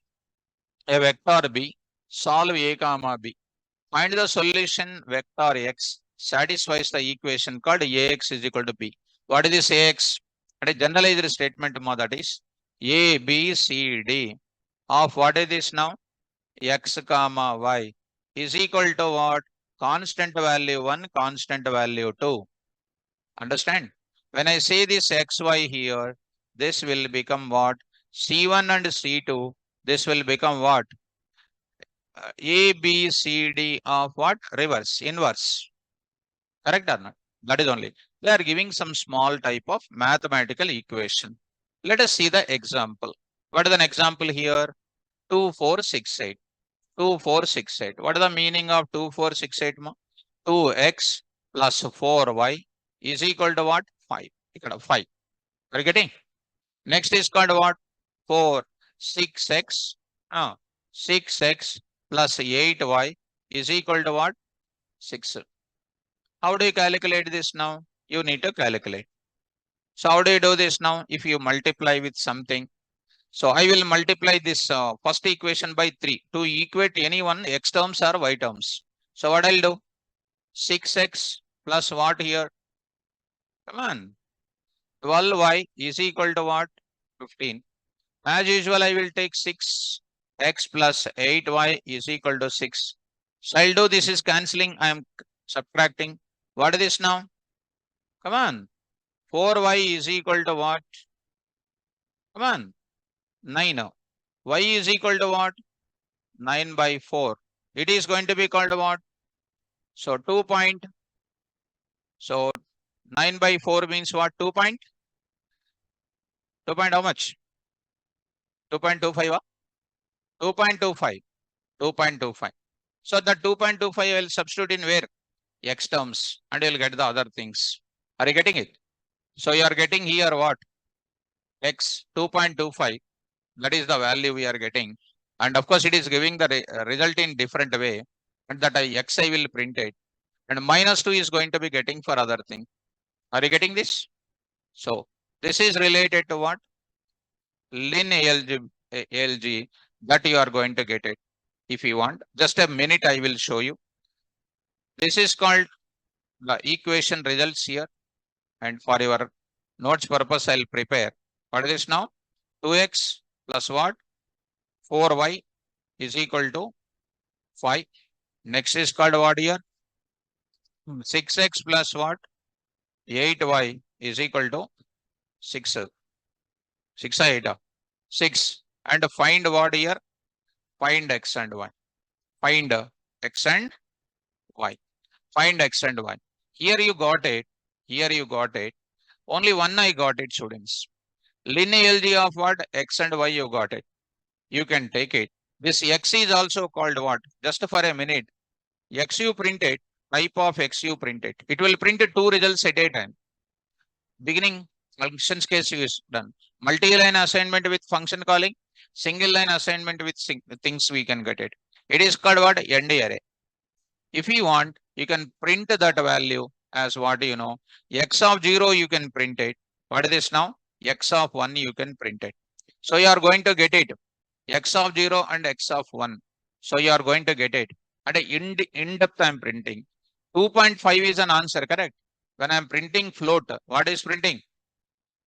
vector B, solve A comma B. Find the solution vector X satisfies the equation called Ax is equal to B. What is this Ax? A generalized statement, that is A, B, C, D of what is this now? X comma Y is equal to what? Constant value 1, constant value 2. Understand? When I say this xy here, this will become what? C1 and C2. This will become what? A, B, C, D of what? Reverse, inverse. Correct or not? That is only. They are giving some small type of mathematical equation. Let us see the example. What is an example here? 2, 4, 6, 8. 2, 4, 6, 8. What is the meaning of 2, 4, 6, 8? 2x plus 4y is equal to what? 5. 5. Are you getting? Next is called what? 4, 6x. 6x plus 8y is equal to what? 6. How do you calculate this now? You need to calculate. So how do you do this now? If you multiply with something. So I will multiply this first equation by 3 to equate any one x terms or y terms. So what I'll do? 6x plus what here? Come on. 12y is equal to what? 15. As usual, I will take 6x plus 8y is equal to 6. So I'll do this is cancelling. I am subtracting. What is this now? Come on. 4y is equal to what? Come on. 9. Y is equal to what? 9 by 4. It is going to be called what? So 2 point. So 9 by 4 means what? 2 point? 2 point how much? 2.25? 2.25. 2.25. So the 2.25 I will substitute in where? X terms, and you will get the other things. Are you getting it? So you are getting here what? X 2.25. That is the value we are getting. And of course, it is giving the result in different way. And that X I will print it. And -2 is going to be getting for other thing. Are you getting this? So this is related to what? Linear ALG that you are going to get it. If you want, just a minute, I will show you. This is called the equation results here. And for your notes purpose, I'll prepare. What is this now? 2x plus what? 4y is equal to 5. Next is called what here? 6x plus what? 8y is equal to 6. 6 or 8? 6. And find what here? Find x and y. Find x and y. Find x and y. Here you got it. Here you got it. Only one I got it, students. Linear algebra of what? X and y you got it. You can take it. This x is also called what? Just for a minute. X you printed. Type of x you printed. It will print 2 results at a time. Beginning functions case is done. Multi-line assignment with function calling. Single line assignment with things we can get it. It is called what? NdArray. If you want, you can print that value as what you know. X of 0, you can print it. What is this now? X of 1, you can print it. So you are going to get it. X of 0 and X of 1. So you are going to get it. At in depth, I am printing. 2.5 is an answer, correct? When I am printing float, what is printing?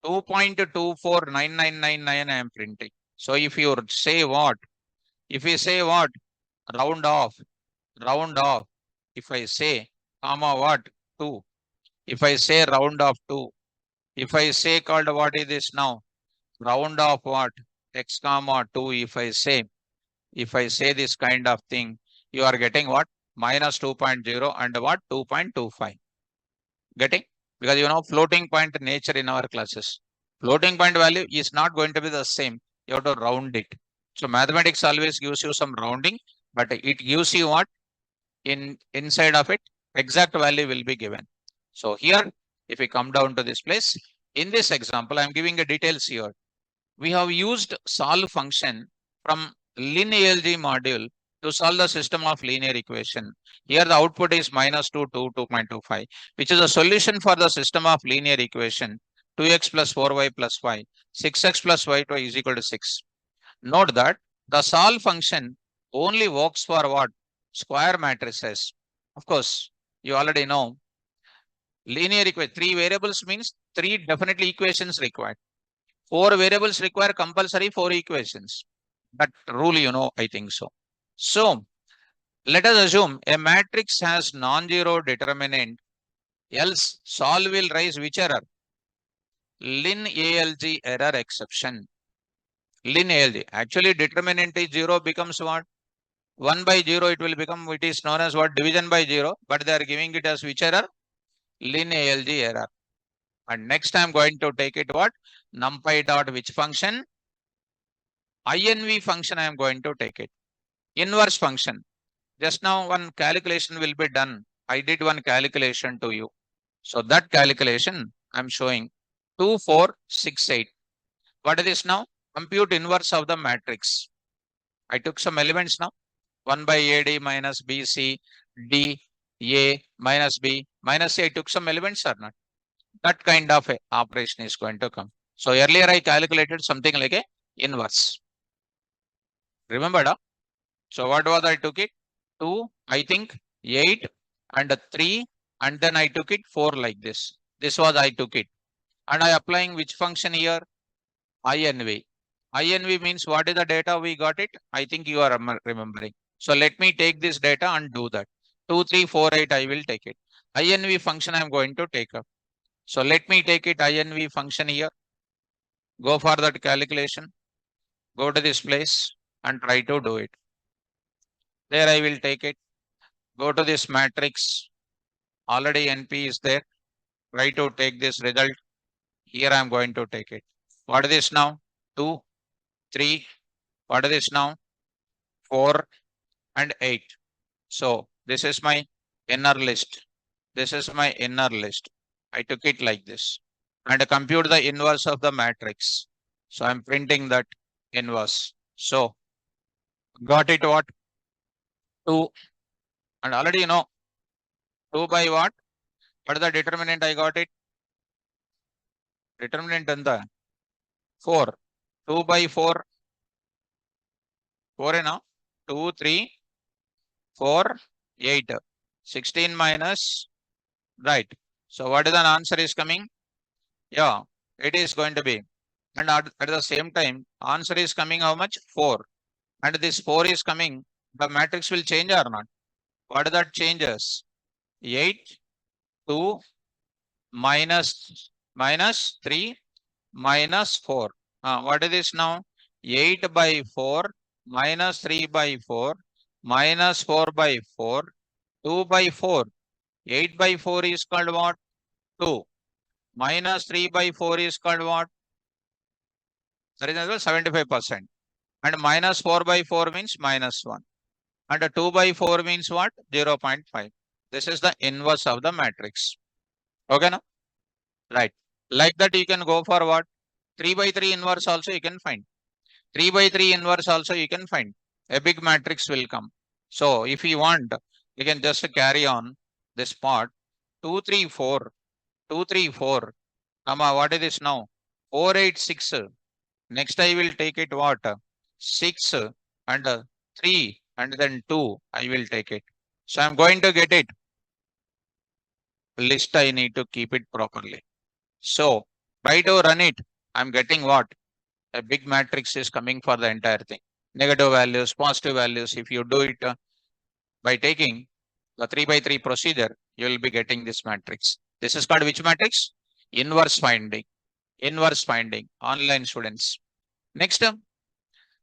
2.249999 I am printing. So if you say what? If you say what? Round off, round off. If I say, comma what? 2. If I say round off 2. If I say called what is this now? Round off what? X comma 2. If I say this kind of thing, you are getting what? Minus 2.0 and what? 2.25. Getting? Because you know floating point nature in our classes. Floating point value is not going to be the same. You have to round it. So mathematics always gives you some rounding, but it gives you what? Inside of it, exact value will be given. So here, if we come down to this place, in this example, I'm giving a details here. We have used solve function from LinALG module to solve the system of linear equation. Here the output is minus 2, 2.25, which is a solution for the system of linear equation 2x plus 4y plus y, 6x plus y is equal to 6. Note that the solve function only works for what? Square matrices. Of course, you already know linear equation, 3 variables means 3 definitely equations required. 4 variables require compulsory 4 equations. That rule, you know, I think so. So let us assume a matrix has non-zero determinant, else solve will raise which error? LinALG error exception. LinALG. Actually, determinant is 0 becomes what? 1 by 0, it will become, it is known as what? Division by 0, but they are giving it as which error? LinALG error. And next I am going to take it what? NumPy dot which function? INV function I am going to take it. Inverse function. Just now one calculation will be done. I did one calculation to you. So that calculation I am showing 2468. What is this now? Compute inverse of the matrix. I took some elements now. 1 by AD minus BC, D, A minus B minus C. I took some elements or not? That kind of a operation is going to come. So earlier I calculated something like a inverse. Remember? So what was I took it? 2, I think 8 and 3 and then I took it 4 like this. This was I took it. And I applying which function here? INV. INV means what is the data we got it? I think you are remembering. So let me take this data and do that. 2, 3, 4, 8 I will take it. INV function I am going to take up. So let me take it INV function here. Go for that calculation. Go to this place and try to do it. There I will take it. Go to this matrix. Already NP is there. Try to take this result. Here I am going to take it. What is this now? 2, 3. What is this now? 4 and 8. So this is my inner list. This is my inner list. I took it like this. And compute the inverse of the matrix. So I'm printing that inverse. So got it what? 2. And already you know 2 by what? What is the determinant I got it? Determinant and the 4. 2 by 4. 4 now. 2, 3, 4, 8. 16 minus, right. So what is the answer is coming? Yeah, it is going to be. And at the same time, answer is coming how much? 4. And this 4 is coming. The matrix will change or not? What are that changes? 8, 2, minus 3, minus 4. What is this now? 8 by 4, minus 3 by 4, minus 4 by 4, 2 by 4. 8 by 4 is called what? 2. Minus 3 by 4 is called what? That is another 75%. And minus 4 by 4 means minus 1. And 2 by 4 means what? 0.5. This is the inverse of the matrix. Okay, now? Right. Like that you can go for what? 3 by 3 inverse also you can find. 3 by 3 inverse also you can find. A big matrix will come. So if you want You can just carry on this part. 2, 3, 4. 2, 3, 4. What is this now? 4, 8, 6. Next I will take it what? 6 and 3 and then 2. I will take it. So I'm going to get it. List I need to keep it properly. So try to run it. I'm getting what? A big matrix is coming for the entire thing. Negative values, positive values. If you do it by taking the 3 by 3 procedure, you will be getting this matrix. This is called which matrix? Inverse finding. Inverse finding. Online students. Next,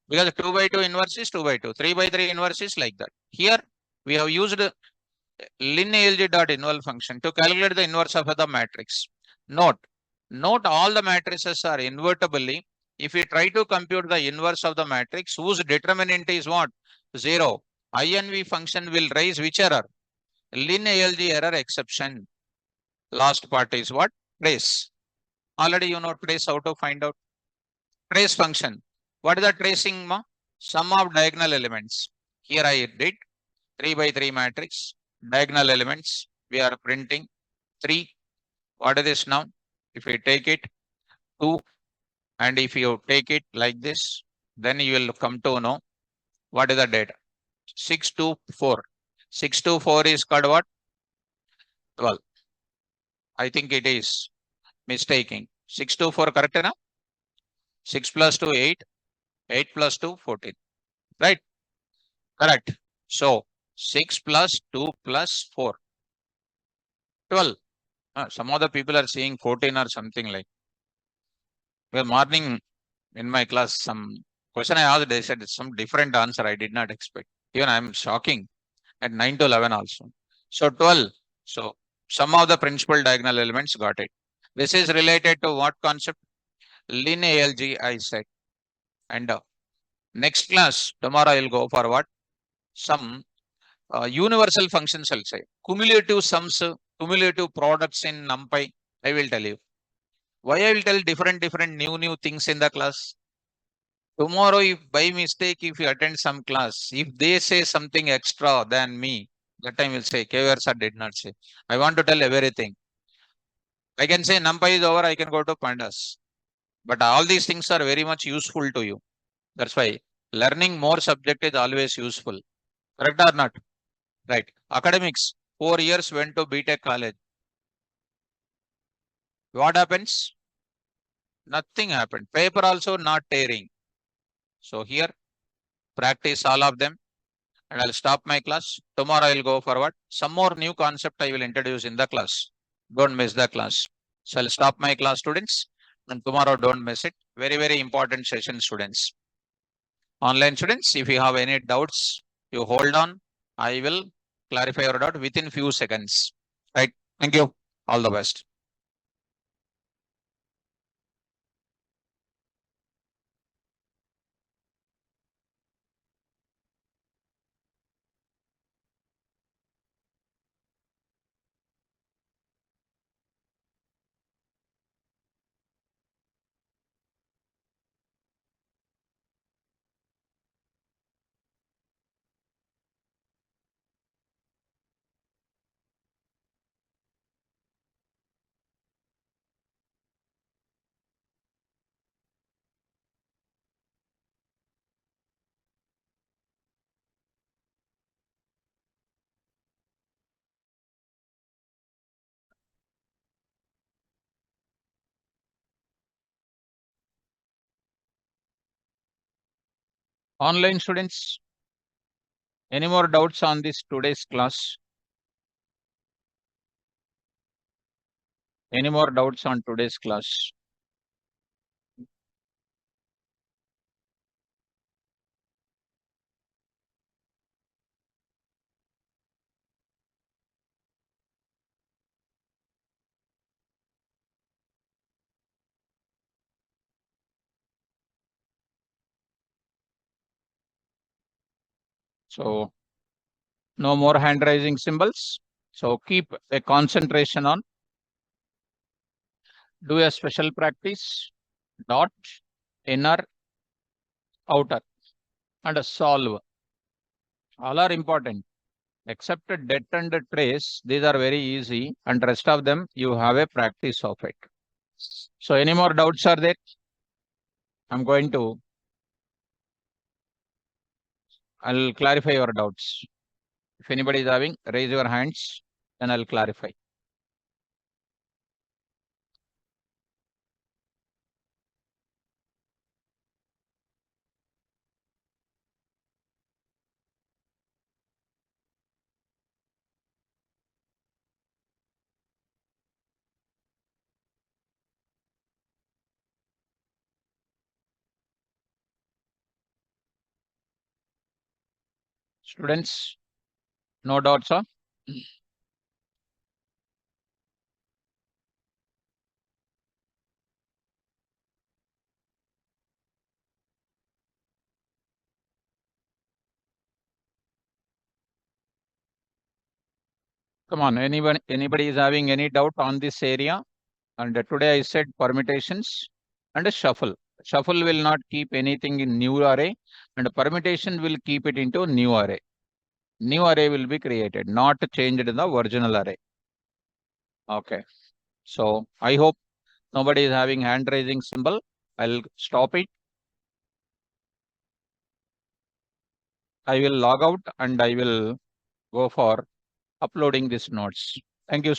because 2 by 2 inverse is 2 by 2. 3 by 3 inverse is like that. Here, we have used lin_alg.involve function to calculate the inverse of the matrix. Note all the matrices are invertibly. If we try to compute the inverse of the matrix, whose determinant is what? 0. INV function will raise which error? Lin_alg error exception. Last part is what? Trace. Already you know trace, how to find out. Trace function. What is the tracing? Sum of diagonal elements. Here I did 3 by 3 matrix. Diagonal elements. We are printing 3. What is this now? If we take it 2 and if you take it like this, then you will come to know what is the data. 6 to 4. 6 to 4 is called what? 12. I think it is mistaking. 6 to 4 correct enough? 6 plus 2 8. 8 plus 2 14. Right? Correct. So 6 plus 2 plus 4. 12. Some other people are saying 14 or something like. Well, morning in my class, some question I asked, they said some different answer I did not expect. Even I am shocking at 9 to 11 also. So 12. So some of the principal diagonal elements got it. This is related to what concept? Lin_alg I said. And next class, tomorrow I will go for what? Some universal functions I'll say. Cumulative sums, cumulative products in NumPy. I will tell you. Why I will tell different new things in the class? Tomorrow, if by mistake, if you attend some class, if they say something extra than me, that time will say, KVR sir did not say. I want to tell everything. I can say NumPy is over, I can go to pandas. But all these things are very much useful to you. That's why learning more subject is always useful. Correct or not? Right. Academics, 4 years went to BTech college. What happens? Nothing happened. Paper also not tearing. So here, practice all of them. And I'll stop my class. Tomorrow I'll go forward. Some more new concept I will introduce in the class. Don't miss the class. So I'll stop my class, students. And tomorrow don't miss it. Very important session, students. Online students, if you have any doubts, you hold on. I will clarify your doubt within few seconds. Right. Thank you. All the best. Online students, any more doubts on this today's class? Any more doubts on today's class? So no more hand raising symbols. So keep a concentration on, do a special practice, dot, inner, outer, and a solve. All are important. Except det and trace, these are very easy, and rest of them you have a practice of it. So any more doubts are there? I'm going to, I'll clarify your doubts. If anybody is having, raise your hands, then I'll clarify. Students, no doubts, huh? Come on, anybody is having any doubt on this area? And today I said permutations and a shuffle. Shuffle will not keep anything in new array, and permutation will keep it into new array. New array will be created, not changed in the original array. Okay. So I hope nobody is having hand raising symbol. I'll stop it. I will log out and I will go for uploading these notes. Thank you.